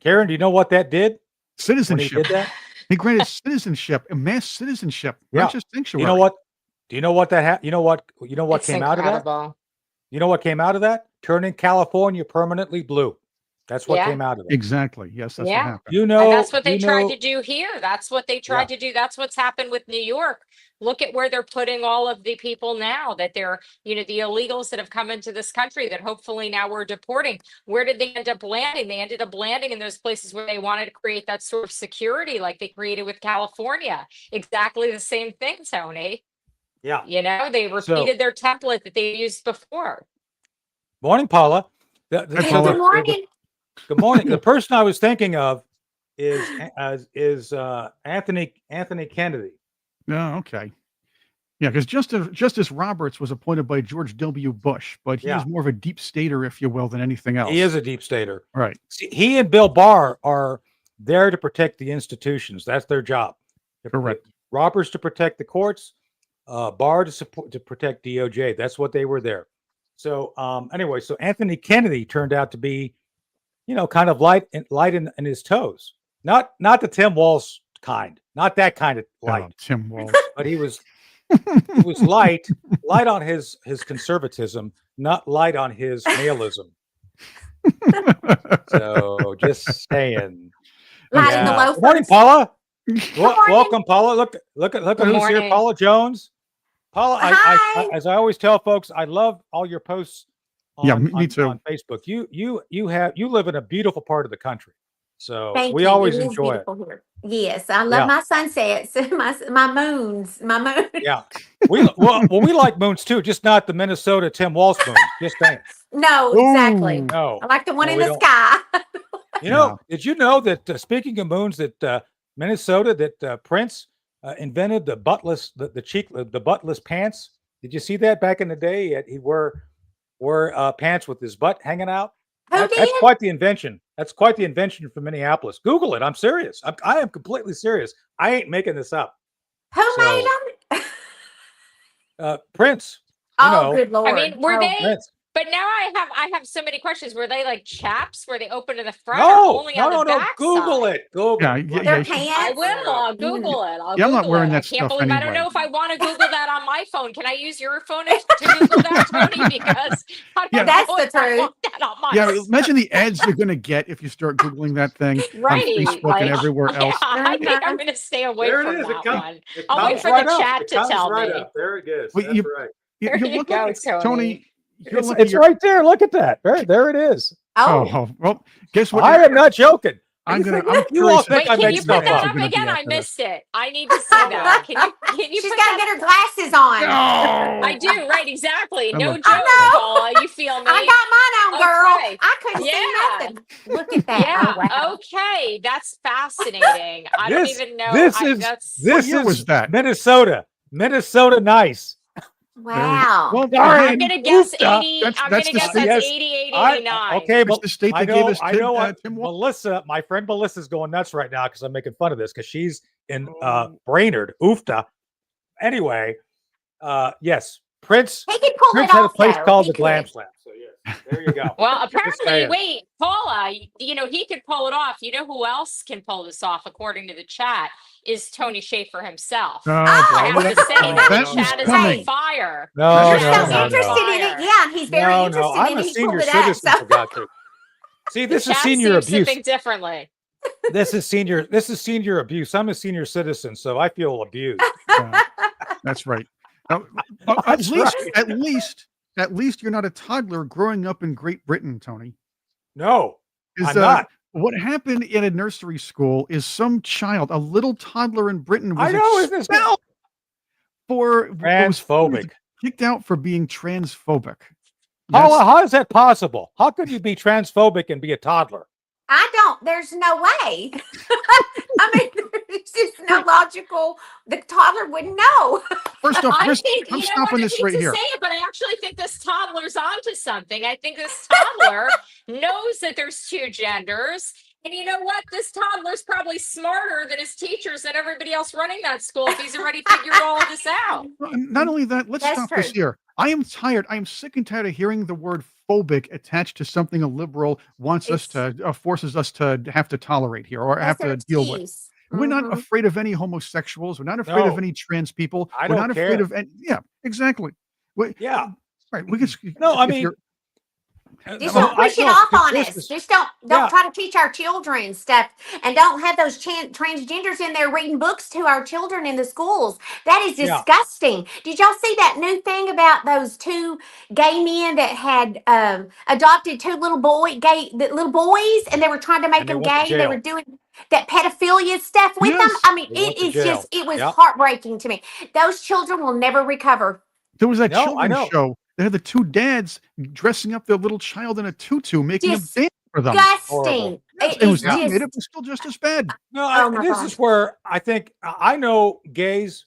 S1: Karyn, do you know what that did?
S2: Citizenship.
S1: When he did that?
S2: He granted citizenship, mass citizenship, not just sanctuary.
S1: You know what? Do you know what that? You know what came out of that? You know what came out of that? Turning California permanently blue. That's what came out of it.
S2: Exactly. Yes, that's what happened.
S3: You know, and that's what they tried to do here. That's what they tried to do. That's what's happened with New York. Look at where they're putting all of the people now that they're, the illegals that have come into this country that hopefully now we're deporting. Where did they end up landing? They ended up landing in those places where they wanted to create that sort of security like they created with California. Exactly the same thing, Tony.
S1: Yeah.
S3: They repeated their template that they used before.
S1: Morning, Paula.
S4: Good morning.
S1: Good morning. The person I was thinking of is Anthony Kennedy.
S2: Oh, okay. Yeah, because Justice Roberts was appointed by George W. Bush, but he is more of a deep stater, if you will, than anything else.
S1: He is a deep stater.
S2: Right.
S1: See, he and Bill Barr are there to protect the institutions. That's their job.
S2: Correct.
S1: Roberts to protect the courts, Barr to protect DOJ. That's what they were there. So anyway, so Anthony Kennedy turned out to be, kind of light in his toes. Not the Tim Walz kind, not that kind of light.
S2: Oh, Tim Walz.
S1: But he was light on his conservatism, not light on his maleism. So just saying.
S4: Light in the loafers.
S1: Good morning, Paula. Welcome, Paula. Look at who's here. Paula Jones. Paula, I as I always tell folks, I love all your posts
S2: me too.
S1: On Facebook. You live in a beautiful part of the country. So
S6: we
S1: always enjoy it.
S6: Here. Yes, I love my sunsets, my moons, my moon.
S1: Yeah. We like moons too, just not the Minnesota Tim Walz moon. Just saying.
S6: No, exactly.
S1: No.
S6: I like the one in the sky.
S1: Did you know that speaking of moons, that Minnesota, that Prince invented the buttless, the buttless pants? Did you see that back in the day? He wore pants with his butt hanging out. That's quite the invention. That's quite the invention from Minneapolis. Google it. I'm serious. I am completely serious. I ain't making this up.
S6: Who made them?
S1: Prince.
S6: Good Lord.
S3: I mean, were they?
S1: Prince.
S3: But now I have so many questions. Were they like chaps where they open to the front?
S1: No,
S3: or only on the back
S1: Google
S3: side?
S1: it. Google
S6: it. Their pants.
S3: I will. I'll Google it.
S2: I'm not wearing that
S3: I can't
S2: stuff
S3: believe I don't know if I want to Google that on my phone. Can I use your phone to Google that, Tony? Because I don't
S6: that's
S3: know
S6: the
S3: if I
S6: truth.
S3: want that on my phone.
S2: Imagine the ads you're going to get if you start Googling that thing
S3: Right,
S2: on Facebook and everywhere else.
S3: I think I'm going to stay away from that one. I'll wait for
S1: right
S3: the
S1: up.
S3: chat to tell me.
S1: There it is.
S2: Well,
S1: That's right.
S3: There you go, Tony.
S1: It's right there. Look at that. There it is.
S2: Oh, well, guess what?
S1: I am not joking.
S2: I'm
S1: you all think
S3: Wait,
S1: I
S3: can
S1: make
S3: you
S1: stuff
S3: put that
S1: up?
S3: up again? I missed it. I need to see that. Can you
S6: She's
S3: put
S6: got to
S3: that
S6: get her glasses on.
S2: No.
S3: I do, right, exactly. No joke,
S6: I know.
S3: Paula. You feel me?
S6: I got mine on, girl.
S3: Okay.
S6: I couldn't see nothing. Look at that.
S3: Yeah.
S6: Oh, wow.
S3: Okay. That's fascinating. I don't even know.
S1: This
S2: was that?
S1: Minnesota. Minnesota nice.
S6: Wow.
S2: Well,
S3: I'm going to guess 80.
S2: That's
S3: I'm going to guess that's 80, 89.
S1: Okay,
S2: but the state that gave us Tim
S1: Melissa, my friend Melissa's going nuts right now because I'm making fun of this because she's in Brainerd, Oofta. Anyway, yes, Prince.
S6: He can pull
S1: Prince
S6: it
S1: had a
S6: off,
S1: place
S6: though.
S1: called
S6: He
S1: the Glam
S6: could.
S1: Slam. So yes, there you go.
S3: Well, apparently, wait, Paula, he could pull it off. You know who else can pull this off, according to the chat, is Tony Shaffer himself. I have to say that the chat is on fire.
S1: No,
S6: You're so interested in it. Yeah, he's very interested in it.
S1: I'm a
S6: He's
S1: senior
S6: pulled it up.
S1: citizen, for God's sake. See, this
S3: The
S1: is
S3: chat
S1: senior
S3: seems to
S1: abuse.
S3: think differently.
S1: This is senior abuse. I'm a senior citizen, so I feel abused.
S2: That's right. Now,
S1: That's right.
S2: at least you're not a toddler growing up in Great Britain, Tony.
S1: No,
S2: Is
S1: I'm not.
S2: what happened in a nursery school is some child, a little toddler in Britain, was
S1: I know, isn't this
S2: expelled for
S1: transphobic?
S2: Kicked out for being transphobic.
S1: Paula, how is that possible? How could you be transphobic and be a toddler?
S6: I don't. There's no way. I mean, there's just no logical. The toddler wouldn't know.
S2: First off,
S3: I
S2: Chris,
S3: think,
S2: I'm
S3: you know
S2: stopping
S3: what, I
S2: this
S3: hate
S2: right
S3: to
S2: here.
S3: say it, but I actually think this toddler's onto something. I think this toddler knows that there's two genders. And you know what? This toddler's probably smarter than his teachers and everybody else running that school if he's already figured all of this out.
S2: Not only that, let's
S6: That's
S2: stop this
S6: true.
S2: here. I am tired. I am sick and tired of hearing the word phobic attached to something a liberal wants us to forces us to have to tolerate here or have to deal with. We're not afraid of any homosexuals. We're not afraid of any trans people.
S1: I
S2: We're
S1: don't
S2: not
S1: care.
S2: afraid of any. Yeah, exactly.
S1: Yeah.
S2: Right. We could.
S1: No, I
S2: if
S1: mean,
S2: you're-
S6: Just don't push it off on us. Just don't try to teach our children stuff, and don't have those transgenders in there reading books to our children in the schools. That is disgusting. Did y'all see that new thing about those two gay men that had adopted two little boys, and they were trying to make them gay. They were doing that pedophilia stuff with them. I mean, it was heartbreaking to me. Those children will never recover.
S2: There was that children's show. They had the two dads dressing up their little child in a tutu, making him dance for them.
S6: Disgusting.
S2: It was animated, but still just as bad.
S1: No, this is where I think I know gays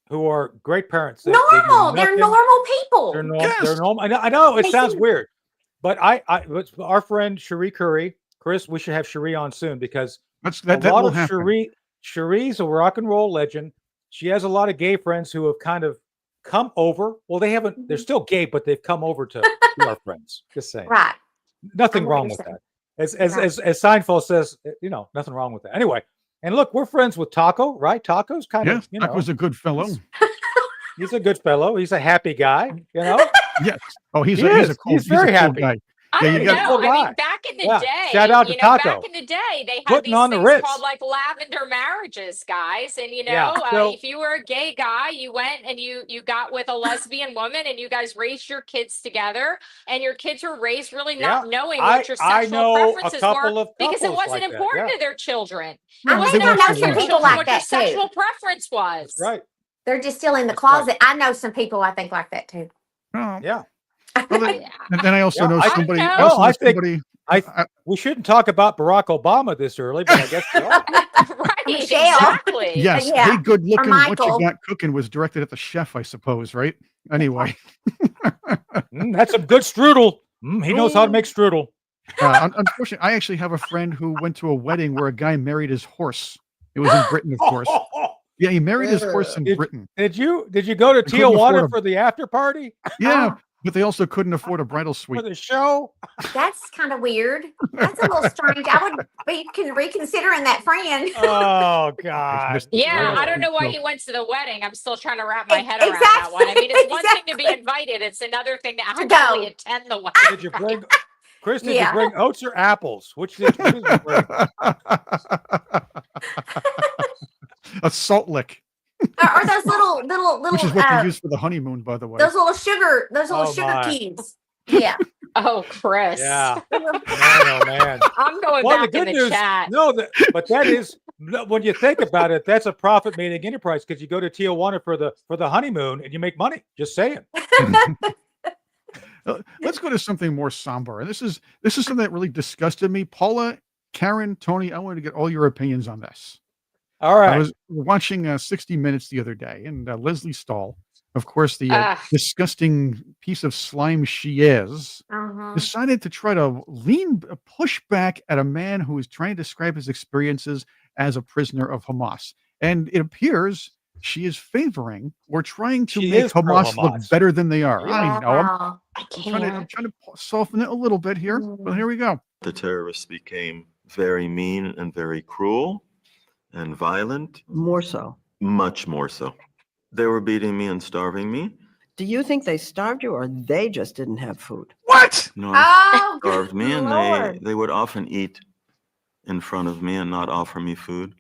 S1: who are great parents.
S6: They're normal people.
S1: They're normal. I know it sounds weird, but our friend Cherie Curry, Chris, we should have Cherie on soon because
S2: that will happen.
S1: Cherie's a rock and roll legend. She has a lot of gay friends who have kind of come over. Well, they haven't. They're still gay, but they've come over to be our friends. Just saying.
S6: Right.
S1: Nothing wrong with that. As Seinfeld says, nothing wrong with that. Anyway, and look, we're friends with Taco, right? Taco's kind of,
S2: Taco's a good fellow.
S1: He's a good fellow. He's a happy guy,
S2: Yes. Oh, he's a cool.
S1: He's very happy.
S2: Guy.
S3: I don't know. I mean, back in the day,
S1: shout out to Taco.
S3: Back in the day, they had
S1: Putting
S3: these
S1: on the
S3: things
S1: Ritz.
S3: called like lavender marriages, guys. And
S1: so,
S3: if you were a gay guy, you went and you got with a lesbian woman, and you guys raised your kids together, and your kids were raised really not knowing what your sexual preferences were because it wasn't important to their children. It wasn't important to their children what your sexual preference was.
S1: That's right.
S6: They're just still in the closet. I know some people I think like that too.
S2: Oh.
S1: Yeah.
S2: Well, and then I also know somebody.
S1: We shouldn't talk about Barack Obama this early, but I guess we are.
S3: Right, exactly.
S2: Yes, Hey, good looking. What you got cooking was directed at the chef, I suppose, right? Anyway,
S1: that's some good strudel. He knows how to make strudel.
S2: Unfortunately, I actually have a friend who went to a wedding where a guy married his horse. It was in Britain, of course. Yeah, he married his horse in Britain.
S1: Did you go to Tijuana for the after party?
S2: Yeah. But they also couldn't afford a bridal suite
S1: for the show.
S6: That's kind of weird. That's a little strange. I would be reconsidering that friend.
S1: Oh God.
S3: Yeah, I don't know why he went to the wedding. I'm still trying to wrap my head around that one. I mean, it's one thing to be invited; it's another thing to actually attend the wedding.
S1: Did you bring, Chris? Did you bring oats or apples? Which did you bring?
S2: A salt lick.
S6: Or those little
S2: which is what they use for the honeymoon, by the way.
S6: Those little sugar cubes. Yeah.
S3: Oh, Chris.
S1: Yeah. Man.
S3: I'm going back in the chat.
S1: No, but that is when you think about it, that's a profit-making enterprise because you go to Tijuana for the honeymoon and you make money. Just saying.
S2: Let's go to something more somber. And this is something that really disgusted me. Paula, Karyn, Tony, I wanted to get all your opinions on this.
S1: All right.
S2: I was watching 60 Minutes the other day, and Leslie Stahl, of course, the disgusting piece of slime she is, decided to try to push back at a man who is trying to describe his experiences as a prisoner of Hamas. And it appears she is favoring or trying to make Hamas look better than they are.
S6: Yeah.
S2: I know. I'm trying to soften it a little bit here, but here we go.
S7: The terrorists became very mean and very cruel and violent.
S8: More so.
S7: Much more so. They were beating me and starving me.
S8: Do you think they starved you or they just didn't have food?
S1: What?
S2: What?
S7: North starved me, and
S6: Lord.
S7: they would often eat in front of me and not offer me food.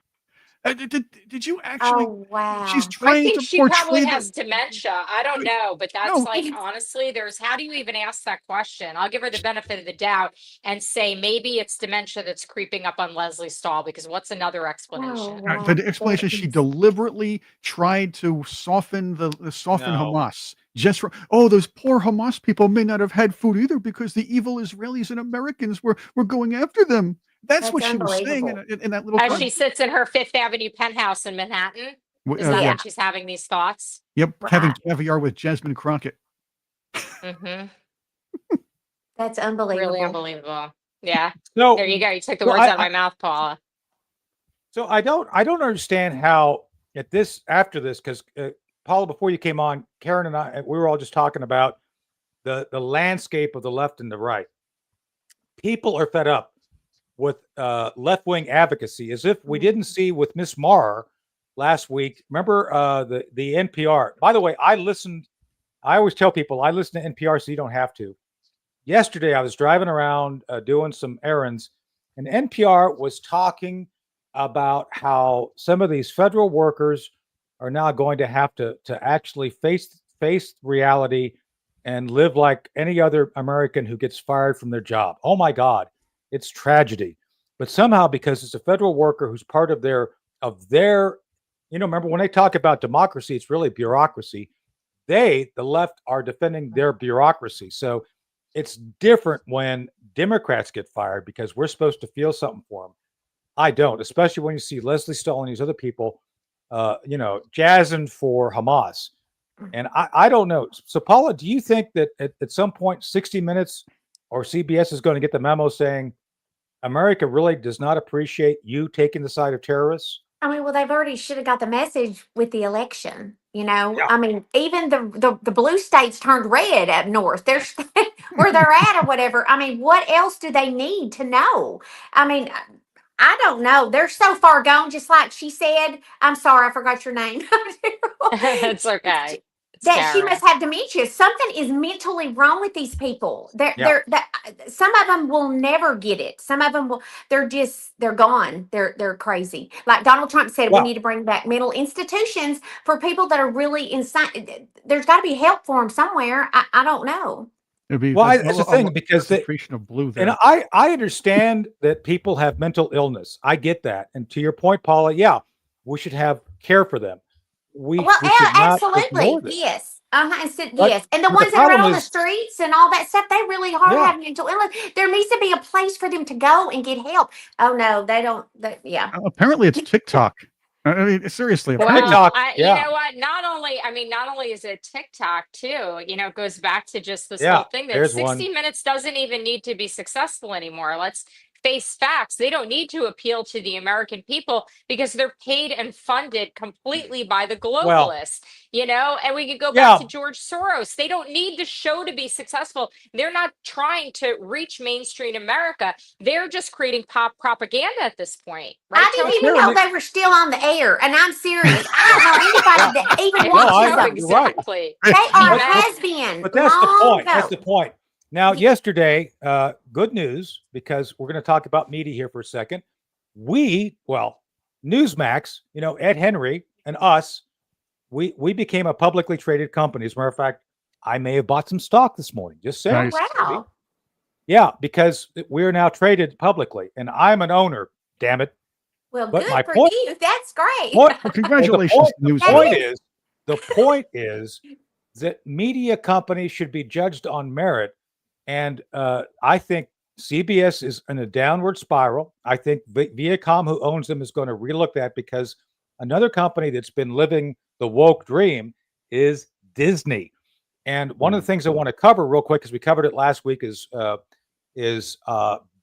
S2: Did you actually?
S6: Oh, wow.
S2: She's
S3: I
S2: trying
S3: think
S2: to
S3: she
S2: portray
S3: probably
S2: that.
S3: has dementia. I don't know, but that's
S2: No.
S3: like, honestly, how do you even ask that question? I'll give her the benefit of the doubt and say maybe it's dementia that's creeping up on Leslie Stahl, because what's another explanation?
S6: wow.
S2: The explanation is she deliberately tried to soften soften
S1: No.
S2: Hamas. Just for those poor Hamas people may not have had food either because the evil Israelis and Americans were going after them. That's what she was saying
S6: unbelievable.
S2: in that little.
S3: As she sits in her Fifth Avenue penthouse in Manhattan, is that
S6: Yeah.
S3: when she's having these thoughts?
S2: Yep,
S6: Right.
S2: having caviar with Jasmine Crockett.
S3: Mm-hmm.
S6: That's unbelievable.
S3: Really unbelievable. Yeah.
S1: So
S3: There you go. You took the words out of my mouth, Paula.
S1: So I don't understand how after this, because Paula, before you came on, Karyn and I, we were all just talking about the landscape of the left and the right. People are fed up with left-wing advocacy, as if we didn't see with Miss Maher last week. Remember the NPR? By the way, I always tell people I listen to NPR so you don't have to. Yesterday, I was driving around doing some errands, and NPR was talking about how some of these federal workers are now going to have to actually face reality and live like any other American who gets fired from their job. Oh my God, it's tragedy. But somehow, because it's a federal worker who's part of their, remember when they talk about democracy, it's really bureaucracy. The left, are defending their bureaucracy. So it's different when Democrats get fired because we're supposed to feel something for them. I don't, especially when you see Leslie Stahl and these other people, jazzing for Hamas. And I don't know. So, Paula, do you think that at some point 60 Minutes or CBS is going to get the memo saying America really does not appreciate you taking the side of terrorists?
S6: I mean, well, they've already should have got the message with the election.
S1: Yeah.
S6: I mean, even the blue states turned red up north. They're where they're at or whatever. I mean, what else do they need to know? I mean, I don't know. They're so far gone, just like she said. I'm sorry, I forgot your name.
S3: It's okay.
S6: That she must have dementia. Something is mentally wrong with these people. Some of them will never get it. Some of them will. They're gone. They're crazy. Like Donald Trump said, we need to bring back mental institutions for people that are really insane. There's got to be help for them somewhere. I don't know.
S1: That's the thing, because
S2: of blue there.
S1: And I understand that people have mental illness. I get that. And to your point, Paula, yeah, we should have care for them. We should not ignore this.
S6: Yes. Yes. And the ones that are out on the streets and all that stuff, they really are having mental illness. There needs to be a place for them to go and get help. Oh no, they don't.
S2: Apparently it's TikTok. I mean, seriously.
S3: Well,
S1: TikTok.
S3: You know what? Not only is it TikTok too, it goes back to just this whole thing that 60 Minutes doesn't even need to be successul anymore. Let's face facts. They don't need to appeal to the American people because they're paid and funded completely by the globalists, and we could go back to George Soros. They don't need the show to be successful. They're not trying to reach mainstream America. They're just creating pop propaganda at this point. Right?
S6: I didn't even know they were still on the air, and I'm serious. I don't know anybody that even watches them.
S3: Exactly.
S6: They are has-been.
S1: But that's the point. That's the point. Now, yesterday, good news, because we're going to talk about media here for a second. Newsmax, Ed Henry and us, we became a publicly traded company. As a matter of fact, I may have bought some stock this morning. Just saying.
S2: Nice.
S6: Wow.
S1: Yeah, because we're now traded publicly, and I'm an owner. Damn it!
S6: Well,
S1: but
S6: good for you. That's great.
S2: Congratulations,
S1: the point is that media companies should be judged on merit. And I think CBS is in a downward spiral. I think Viacom, who owns them, is going to relook that, because another company that's been living the woke dream is Disney. And one of the things I want to cover real quick, because we covered it last week, is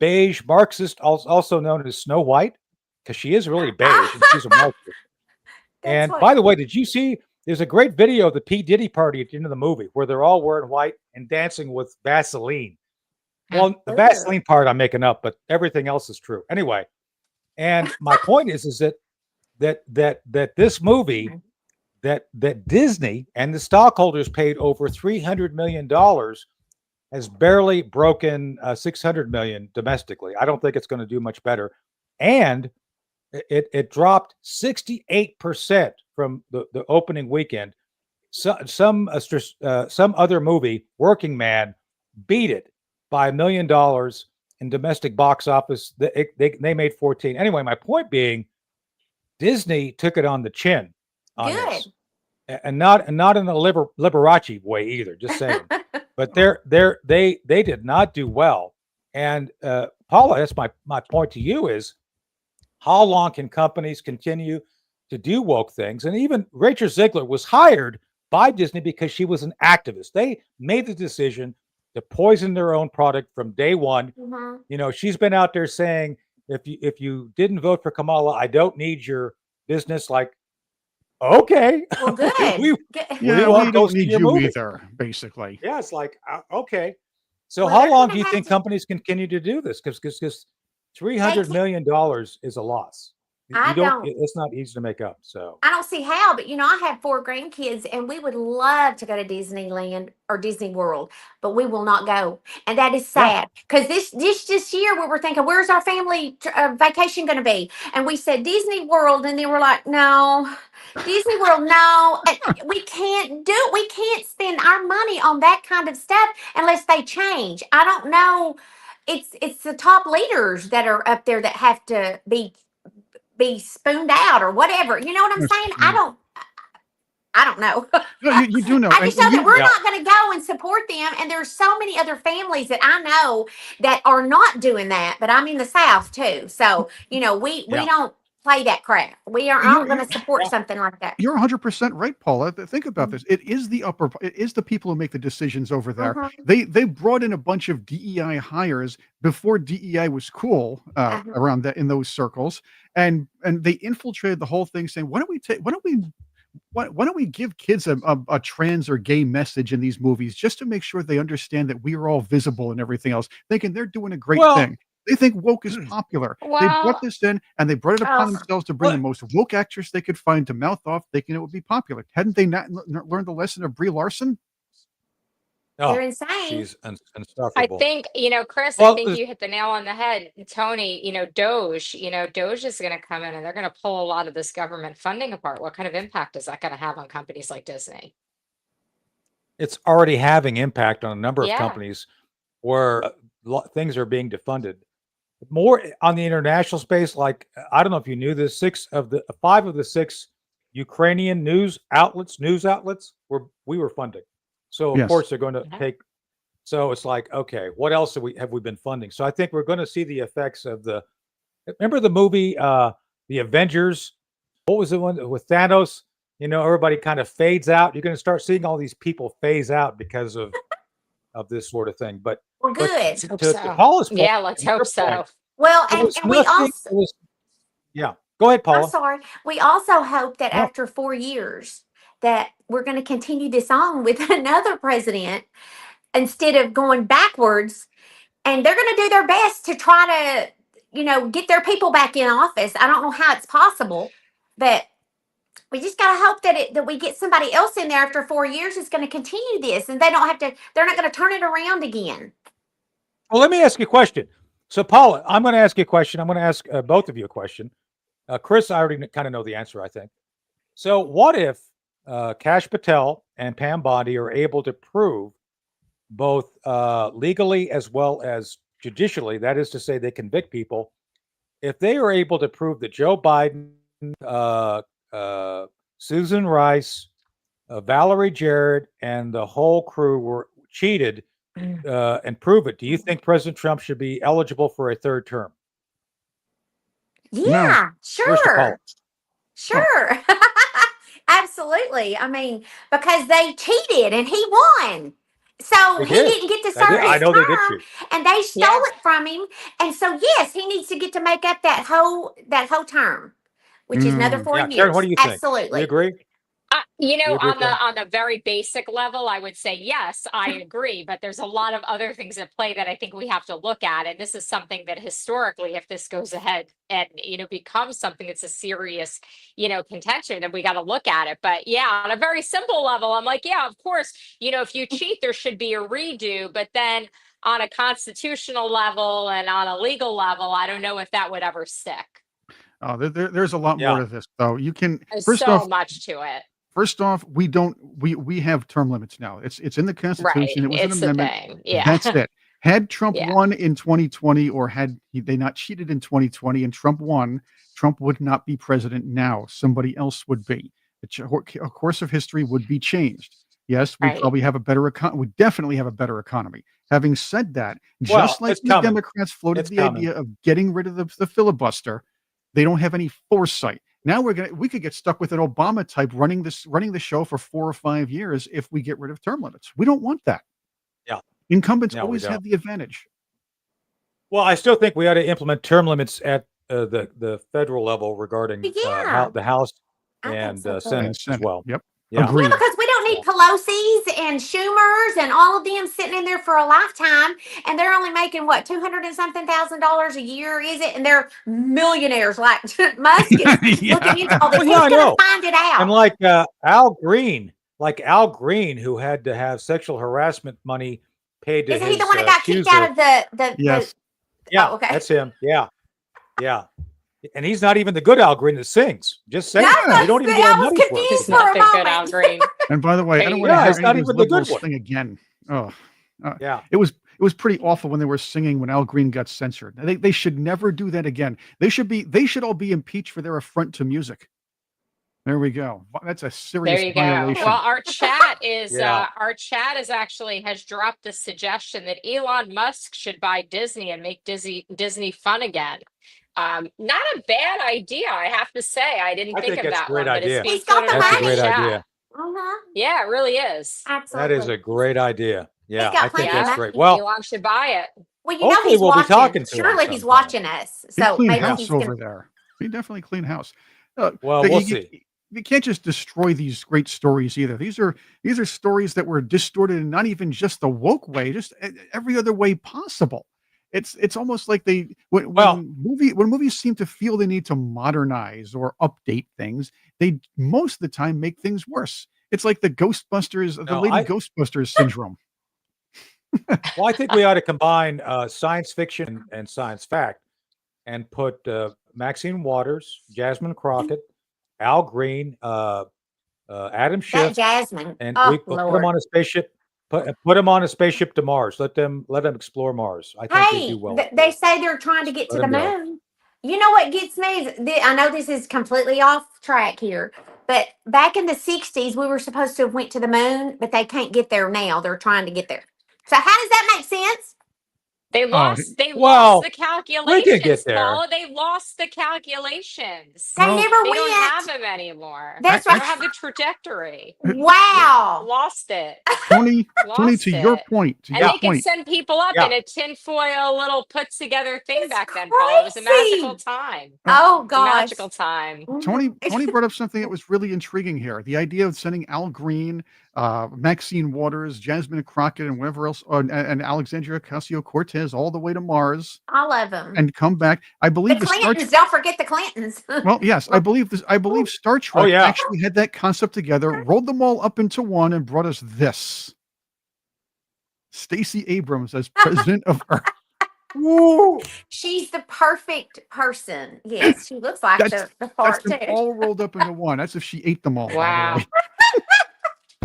S1: beige Marxist, also known as Snow White, because she is really beige and she's a Marxist. And by the way, did you see? There's a great video of the P. Diddy party at the end of the movie where they're all wearing white and dancing with Vaseline. Well, the Vaseline part I'm making up, but everything else is true. Anyway, and my point is that this movie, that Disney and the stockholders paid over $300 million has barely broken 600 million domestically. I don't think it's going to do much better. And it dropped 68% from the opening weekend. So, some other movie, Working Man, beat it by $1 million in domestic box office. They made 14. Anyway, my point being, Disney took it on the chin on this, and not in a Liberace way either. Just saying, but they did not do well. And Paula, that's my point to you is, how long can companies continue to do woke things? And even Rachel Ziegler was hired by Disney because she was an activist. They made the decision to poison their own product from day one.
S6: Mm-hmm.
S1: You know, she's been out there saying, if you didn't vote for Kamala, I don't need your business. Like, okay,
S6: well, good.
S2: we don't need you either, basically.
S1: Yeah, it's like, okay. So how long do you think companies continue to do this? Because $300 million is a loss. It's not easy to make up. So
S6: I don't see how, but I have 4 grandkids and we would love to go to Disneyland or Disney World, but we will not go. And that is sad because this year we were thinking, where's our family vacation going to be? And we said Disney World. And then we're like, no, Disney World, no, we can't spend our money on that kind of stuff unless they change. I don't know. It's the top leaders that are up there that have to be spooned out or whatever. You know what I'm saying? I don't know.
S2: No, you do know.
S6: I just know that we're not going to go and support them. And there's so many other families that I know that are not doing that, but I'm in the South too. So, we don't play that crap. We are not going to support something like that.
S2: You're 100% right, Paula. Think about this. It is the people who make the decisions over there. They brought in a bunch of DEI hires before DEI was cool around that in those circles, and they infiltrated the whole thing, saying, why don't we give kids a trans or gay message in these movies just to make sure they understand that we are all visible and everything else, thinking they're doing a great thing. They think woke is popular.
S3: Well,
S2: they brought this in and they brought it upon themselves to bring the most woke actress they could find to mouth off, thinking it would be popular. Hadn't they not learned the lesson of Brie Larson?
S6: They're insane.
S1: She's insufferable.
S3: I think, Chris, I think you hit the nail on the head. Tony, DOGE is going to come in and they're going to pull a lot of this government funding apart. What kind of impact is that going to have on companies like Disney?
S1: It's already having impact on a number of companies where things are being defunded. More on the international space, like, I don't know if you knew this, 5 of the 6 Ukrainian news outlets we were funding. So of course they're going to take. So it's like, okay, what else have we been funding? So I think we're going to see the effects of remember the movie, The Avengers? What was the one with Thanos? Everybody kind of fades out. You're going to start seeing all these people phase out because of this sort of thing. But
S6: well, good.
S1: To Paula's point,
S3: let's hope so.
S6: Well, and we also
S1: go ahead, Paula.
S6: I'm sorry. We also hope that after 4 years that we're going to continue this on with another president instead of going backwards, and they're going to do their best to try to, get their people back in office. I don't know how it's possible, but we just got to hope that we get somebody else in there after 4 years is going to continue this, and they're not going to turn it around again.
S1: Well, let me ask you a question. So, Paula, I'm going to ask you a question. I'm going to ask both of you a question. Chris, I already kind of know the answer, I think. So what if Kash Patel and Pam Bondi are able to prove both legally as well as judicially, that is to say they convict people, if they are able to prove that Joe Biden, Susan Rice, Valerie Jarrett, and the whole crew were cheated and prove it, do you think President Trump should be eligible for a 3rd term?
S6: Yeah, sure. Sure. Absolutely. I mean, because they cheated and he won. So he didn't get to serve his term, and they stole it from him. And so, yes, he needs to get to make up that whole term, which is another 4 years.
S1: Karyn, what do you think?
S6: Absolutely.
S1: You agree?
S3: You know,
S1: agree
S3: on
S1: with that?
S3: the very basic level, I would say yes, I agree. But there's a lot of other things at play that I think we have to look at, and this is something that historically, if this goes ahead and becomes something that's a serious contention, then we got to look at it. But yeah, on a very simple level, I'm like, yeah, of course, if you cheat, there should be a redo. But then on a constitutional level and on a legal level, I don't know if that would ever stick.
S2: There's a lot more to this, though. You can
S3: There's
S2: first
S3: so
S2: off,
S3: much to it.
S2: First off, we have term limits now. It's in the Constitution.
S3: Right.
S2: It was an
S3: It's the
S2: amendment.
S3: thing. Yeah.
S2: That's it. Had Trump
S3: Yeah.
S2: won in 2020, or had they not cheated in 2020 and Trump won, Trump would not be president now. Somebody else would be. A course of history would be changed. Yes, we
S3: Right.
S2: probably have a better economy. We definitely have a better economy. Having said that,
S1: Well,
S2: just like
S1: it's
S2: the
S1: coming.
S2: Democrats floated
S1: It's
S2: the
S1: coming.
S2: idea of getting rid of the filibuster, they don't have any foresight. Now we could get stuck with an Obama type running the show for 4 or 5 years if we get rid of term limits. We don't want that.
S1: Yeah.
S2: Incumbents
S1: No, we
S2: always
S1: don't.
S2: have the advantage.
S1: Well, I still think we ought to implement term limits at the federal level regarding
S6: Yeah.
S1: the House
S6: I think
S1: and
S6: so, too.
S1: Senate
S2: And Senate.
S1: as well.
S2: Yep.
S1: Yeah.
S2: Agreed.
S6: Yeah, because we don't need Pelosi's and Schumer's and all of them sitting in there for a lifetime, and they're only making what $200 and something thousand a year, is it? And they're millionaires like Musk is
S2: Yeah.
S6: looking into all this.
S1: Well, yeah, I
S6: Who's
S1: know.
S6: going to find it out?
S1: And like Al Green, who had to have sexual harassment money paid to
S6: Is
S1: his
S6: he the one that got kicked
S1: accuser.
S6: out of the
S2: Yes.
S1: Yeah,
S6: Oh, okay.
S1: that's him. Yeah. And he's not even the good Al Green that sings. Just saying,
S6: No,
S1: you don't even
S6: I
S1: get our
S6: was
S1: money's worth.
S6: confused
S3: It's
S6: for
S3: not
S6: a
S3: the good
S6: moment.
S3: Al Green.
S2: And by the way, I don't want
S1: Yeah,
S2: to
S1: it's
S2: hear
S1: not
S2: any of
S1: even
S2: those
S1: the good
S2: liberals
S1: one.
S2: sing again. Oh,
S1: Yeah.
S2: it was pretty awful when they were singing when Al Green got censored. They should never do that again. They should all be impeached for their affront to music. There we go. That's a serious
S3: There you go.
S2: violation.
S3: Well, our chat is
S1: Yeah.
S3: actually has dropped the suggestion that Elon Musk should buy Disney and make Disney fun again. Not a bad idea, I have to say. I didn't
S1: I
S3: think
S1: think
S3: of
S1: that's a
S3: that
S1: great
S3: one, but
S1: idea.
S3: it's being
S6: He's got
S3: floated
S6: the
S1: That's a
S3: around
S6: money.
S3: the
S1: great
S3: chat.
S1: idea.
S6: Uh-huh.
S3: Yeah, it really is.
S6: Absolutely.
S1: That is a great idea. Yeah,
S6: got
S1: I think
S6: plenty of
S1: that's
S6: money.
S1: great. Well,
S3: Elon should buy it.
S6: Well, you know
S1: hopefully
S6: he's
S1: we'll be
S6: watching.
S1: talking to him
S6: Surely he's
S1: sometime.
S6: watching us.
S2: He
S6: So
S2: cleaned
S6: maybe
S2: house
S6: he's
S2: over
S6: gonna.
S2: there. He definitely cleaned house.
S1: well,
S2: you-
S1: we'll
S2: you-
S1: see.
S2: You can't just destroy these great stories either. These are stories that were distorted in not even just the woke way, just every other way possible. It's almost like when movies seem to feel they need to modernize or update things, they most of the time make things worse. It's like the Ghostbusters, the
S1: No,
S2: Lady
S1: I-
S2: Ghostbusters syndrome.
S1: Well, I think we ought to combine science fiction and science fact and put Maxine Waters, Jasmine Crockett, Al Green, Adam
S6: That
S1: Schiff,
S6: Jasmine.
S1: and
S6: Oh
S1: we put them
S6: Lord.
S1: on a spaceship. Put them on a spaceship to Mars. Let them explore Mars. I think they
S6: Hey,
S1: do well.
S6: they say they're trying to get to
S1: Let
S6: the
S1: 'em go.
S6: moon. You know what gets me is I know this is completely off track here, but back in the 60s, we were supposed to have went to the moon, but they can't get there now. They're trying to get there. So how does that make sense?
S3: They lost
S1: well,
S3: the
S1: we can
S3: calculations,
S1: get there.
S3: Paula. They lost the calculations.
S6: They
S2: Well,
S6: never
S3: They don't have
S6: went.
S3: them anymore.
S6: That's
S3: They don't
S6: right.
S3: have the trajectory.
S6: Wow.
S3: Lost it.
S2: Tony,
S3: Lost
S2: to your
S3: it.
S2: point,
S3: And they could send people up
S1: Yeah.
S3: in a tinfoil little put together thing
S6: It's
S3: back then, Paula. It was a magical
S6: crazy.
S3: time.
S6: Oh
S3: A
S6: gosh.
S3: magical time.
S2: Tony brought up something that was really intriguing here. The idea of sending Al Green, Maxine Waters, Jasmine Crockett, and whatever else, and Alexandria Ocasio-Cortez all the way to Mars
S6: All of them.
S2: and come back. I
S6: The
S2: believe the Star
S6: Clintons. Don't forget the Clintons.
S2: Well, yes, I believe Star Trek
S1: yeah.
S2: actually had that concept together, rolled them all up into one, and brought us this. Stacey Abrams as president of Earth.
S1: Woo!
S6: She's the perfect person. Yes, she looks like
S2: That's
S6: the part
S2: them
S6: too.
S2: all rolled up into one. That's if she ate them all. by the
S3: Wow.
S2: way.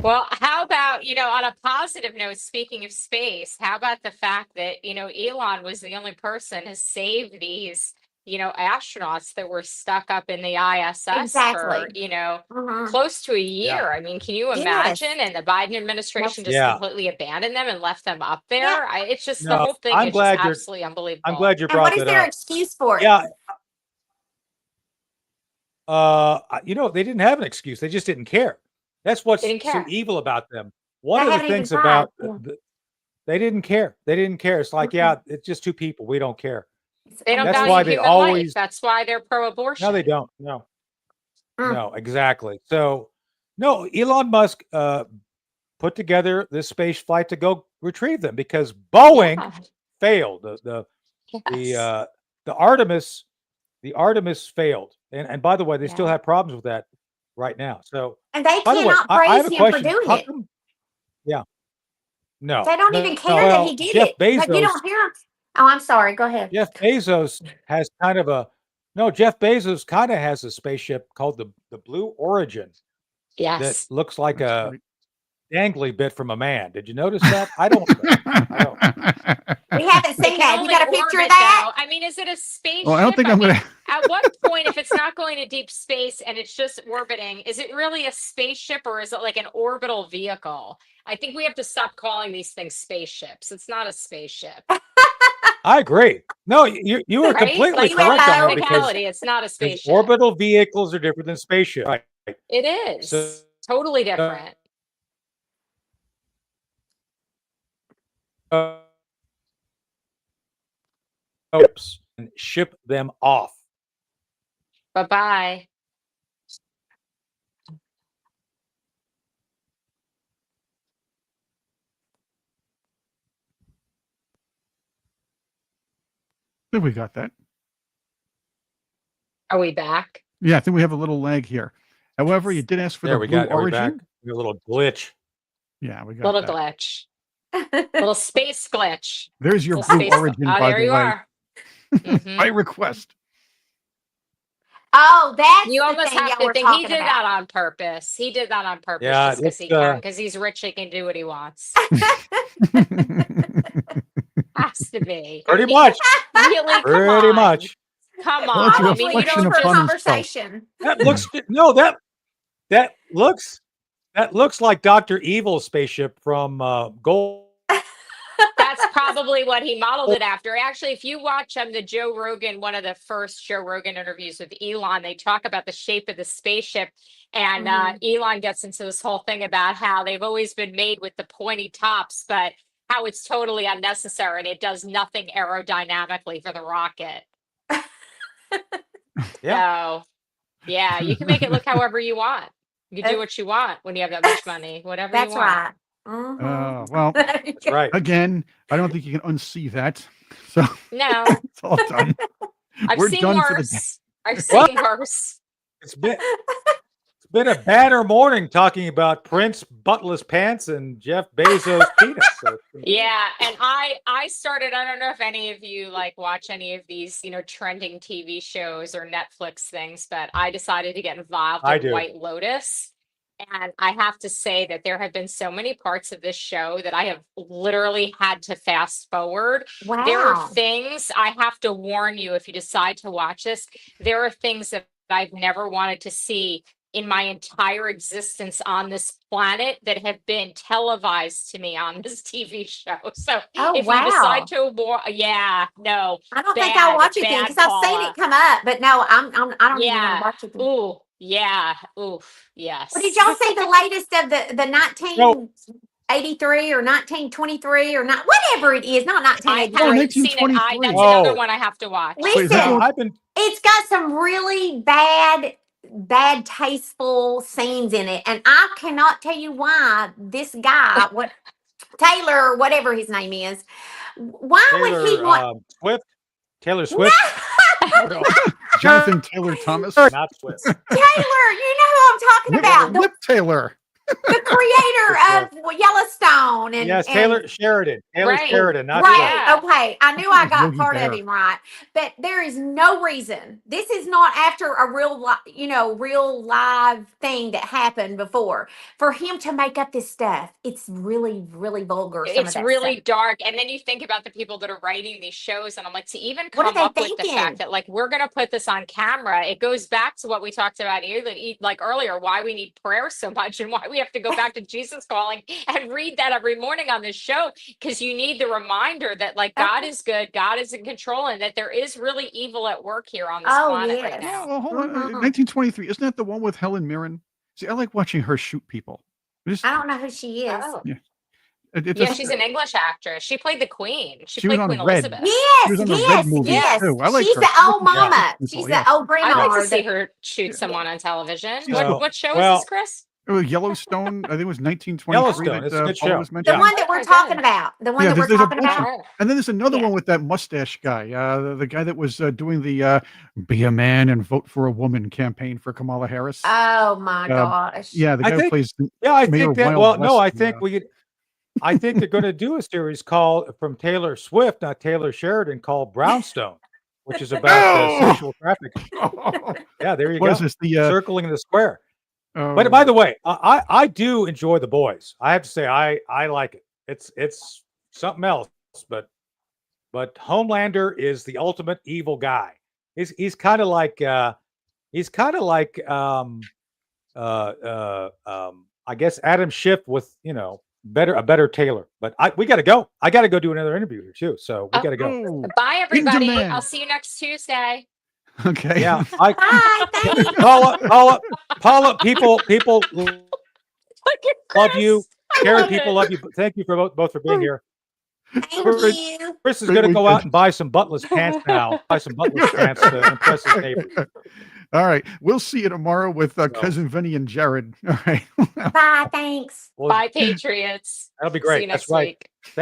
S3: Well, how about, on a positive note, speaking of space, how about the fact that, Elon was the only person to save these, astronauts that were stuck up in the ISS for,
S6: Exactly. Mhm.
S3: close to a year. I mean, can you
S6: Yes.
S3: imagine? And the Biden administration just
S1: Yeah.
S3: completely abandoned them and left them up there.
S6: Yeah.
S3: It's just the
S1: No,
S3: whole thing
S1: I'm
S3: is
S1: glad
S3: just
S1: you're-
S3: absolutely unbelievable.
S1: I'm glad you
S6: And
S1: brought
S6: what is
S1: that
S6: their
S1: up.
S6: excuse for it?
S1: Yeah. They didn't have an excuse. They just didn't care. That's what's
S3: They didn't
S1: so
S3: care.
S1: evil about them. One
S6: They
S1: of the
S6: haven't even
S1: things
S6: tried.
S1: about
S6: Yeah.
S1: they didn't care. They didn't care. It's like, yeah, it's just two people. We don't care.
S3: They don't
S1: That's
S3: value
S1: why they
S3: human life.
S1: always-
S3: That's why they're pro-abortion.
S1: No, they don't. No.
S6: Mm.
S1: No, exactly. So, No, Elon Musk put together this space flight to go retrieve them because Boeing failed. The Artemis failed, and by the way, they still have problems with that right now. So,
S6: and they
S1: by the way,
S6: cannot
S1: I have
S6: praise
S1: a
S6: him for
S1: question.
S6: doing it.
S1: Yeah, no,
S6: They don't even care that he did it. But you don't hear him. Oh, I'm sorry. Go ahead.
S1: Jeff Bezos has kind of Jeff Bezos kind of has a spaceship called the Blue Origin.
S3: Yes,
S1: that looks like a dangly bit from a man. Did you notice that? I don't.
S6: We haven't seen that. You got a picture of that?
S3: I mean, is it a spaceship?
S2: Well, I don't think I'm going to.
S3: At what point, if it's not going to deep space and it's just orbiting, is it really a spaceship or is it like an orbital vehicle? I think we have to stop calling these things spaceships. It's not a spaceship.
S1: I agree. No, you are completely correct on that because
S3: it's not a spaceship.
S1: Orbital vehicles are different than spaceships. Right.
S3: It is totally different.
S1: And ship them off.
S3: Bye-bye.
S2: We got that.
S3: Are we back?
S2: Yeah, I think we have a little lag here. However, you did ask for the Blue Origin.
S1: A little glitch.
S2: Yeah, we got
S3: little glitch. Little space glitch.
S2: There's your Blue Origin, by
S3: there
S2: the
S3: you
S2: way.
S3: are. Mm-hmm.
S2: By request.
S6: Oh, that's
S3: you almost have to think he did
S6: about.
S3: that on purpose. He did that on purpose just because he can, because he's rich, he can do what he wants. Has to be.
S1: Pretty much.
S3: Really?
S1: Pretty much.
S3: Come on.
S2: I
S3: mean, you don't
S6: conversation.
S1: That looks that looks like Dr. Evil's spaceship from Gold.
S3: That's probably what he modeled it after. Actually, if you watch the Joe Rogan, one of the first Joe Rogan interviews with Elon, they talk about the shape of the spaceship. And Elon gets into this whole thing about how they've always been made with the pointy tops, but how it's totally unnecessary and it does nothing aerodynamically for the rocket. So, yeah, you can make it look however you want. You can do what you want when you have that much money, whatever you want.
S6: That's right. Mm-hmm.
S2: Well,
S1: that's right.
S2: Again, I don't think you can unsee that. So
S3: no,
S2: it's all done.
S3: I've seen worse. I've seen worse.
S1: It's been a banner morning talking about Prince buttless pants and Jeff Bezos penis. So.
S3: Yeah, and I started. I don't know if any of you watch any of these, trending TV shows or Netflix things, but I decided to get involved in White Lotus. And I have to say that there have been so many parts of this show that I have literally had to fast forward.
S6: Wow.
S3: There are things I have to warn you if you decide to watch this. There are things that I've never wanted to see in my entire existence on this planet that have been televised to me on this TV show. So if you decide to I don't
S6: think I'll watch it then because I've seen it come up, but no, I don't even want to watch it.
S3: Ooh. Yeah. Oof. Yes.
S6: Well, did y'all see the latest of the 1983 or 1923 or not whatever it is? Not 1983.
S3: I haven't seen it. That's another one I have to watch.
S6: Listen, it's got some really bad tasteful scenes in it, and I cannot tell you why this guy, Taylor or whatever his name is, why would he want
S1: Taylor Swift?
S2: Jonathan Taylor Thomas.
S1: Not Swift.
S6: Taylor, you know who I'm talking about.
S2: Lip Taylor.
S6: The creator of Yellowstone.
S1: Yes, Taylor Sheridan. Taylor Sheridan, not
S6: Swift. Okay, I knew I got part of him right. But there is no reason. This is not after a real live thing that happened before. For him to make up this stuff, it's really, really vulgar.
S3: It's really dark. And then you think about the people that are writing these shows, and I'm like, to even come up with the fact that we're going to put this on camera, it goes back to what we talked about earlier, why we need prayer so much and why we have to go back to Jesus Calling and read that every morning on this show, because you need the reminder that God is good, God is in control, and that there is really evil at work here on this planet right now.
S2: Well, hold on. 1923, isn't that the one with Helen Mirren? See, I like watching her shoot people.
S6: I don't know who she is.
S3: Oh. Yeah. She's an English actress. She played the Queen. She played Queen
S2: Red.
S3: Elizabeth.
S6: Yes.
S2: Too. I like
S6: she's
S2: her.
S6: the old mama. She's the old grandma.
S3: I'd like to see her shoot someone on television. What show is this, Chris?
S2: Yellowstone, I think it was 1923
S1: Yellowstone, it's a good
S2: Paula
S1: show.
S2: was
S6: The
S2: mentioning.
S6: one that we're talking about. The one that we're
S2: there's a
S6: talking
S2: bunch
S6: about.
S2: and then there's another
S6: Yeah.
S2: one with that mustache guy, the guy that was doing the "Be a Man and Vote for a Woman" campaign for Kamala Harris.
S6: Oh my gosh.
S2: Yeah, the guy who plays
S1: I
S2: Mayor
S1: think that.
S2: Wild
S1: Well, no,
S2: West,
S1: I think we could. I think they're going to do a series called from Taylor Swift, not Taylor Sheridan, called Brownstone, which is about sexual trafficking. Yeah, there you
S2: What
S1: go.
S2: is this? The
S1: Circling the Square.
S2: oh,
S1: But by the way, I do enjoy The Boys. I have to say I like it. It's something else, but Homelander is the ultimate evil guy. He's kind of like I guess Adam Schiff with a better Taylor. But we got to go. I got to go do another interview here too. So we got to go.
S3: Bye, everybody.
S2: demand.
S3: I'll see you next Tuesday.
S2: okay.
S1: Yeah.
S6: Bye. Thanks.
S1: Paula, people love you. Karen, people love you. Thank you for both for being here.
S6: Thank you.
S1: Chris is going to go out and buy some buttless pants now. Buy some buttless pants to impress his neighbors.
S2: All right. We'll see you tomorrow with Cousin Vinny and Jared. All right.
S6: Bye. Thanks.
S3: Bye, Patriots.
S1: That'll be
S3: See
S1: great.
S3: you next
S1: That's right.
S3: week.
S1: Thanks.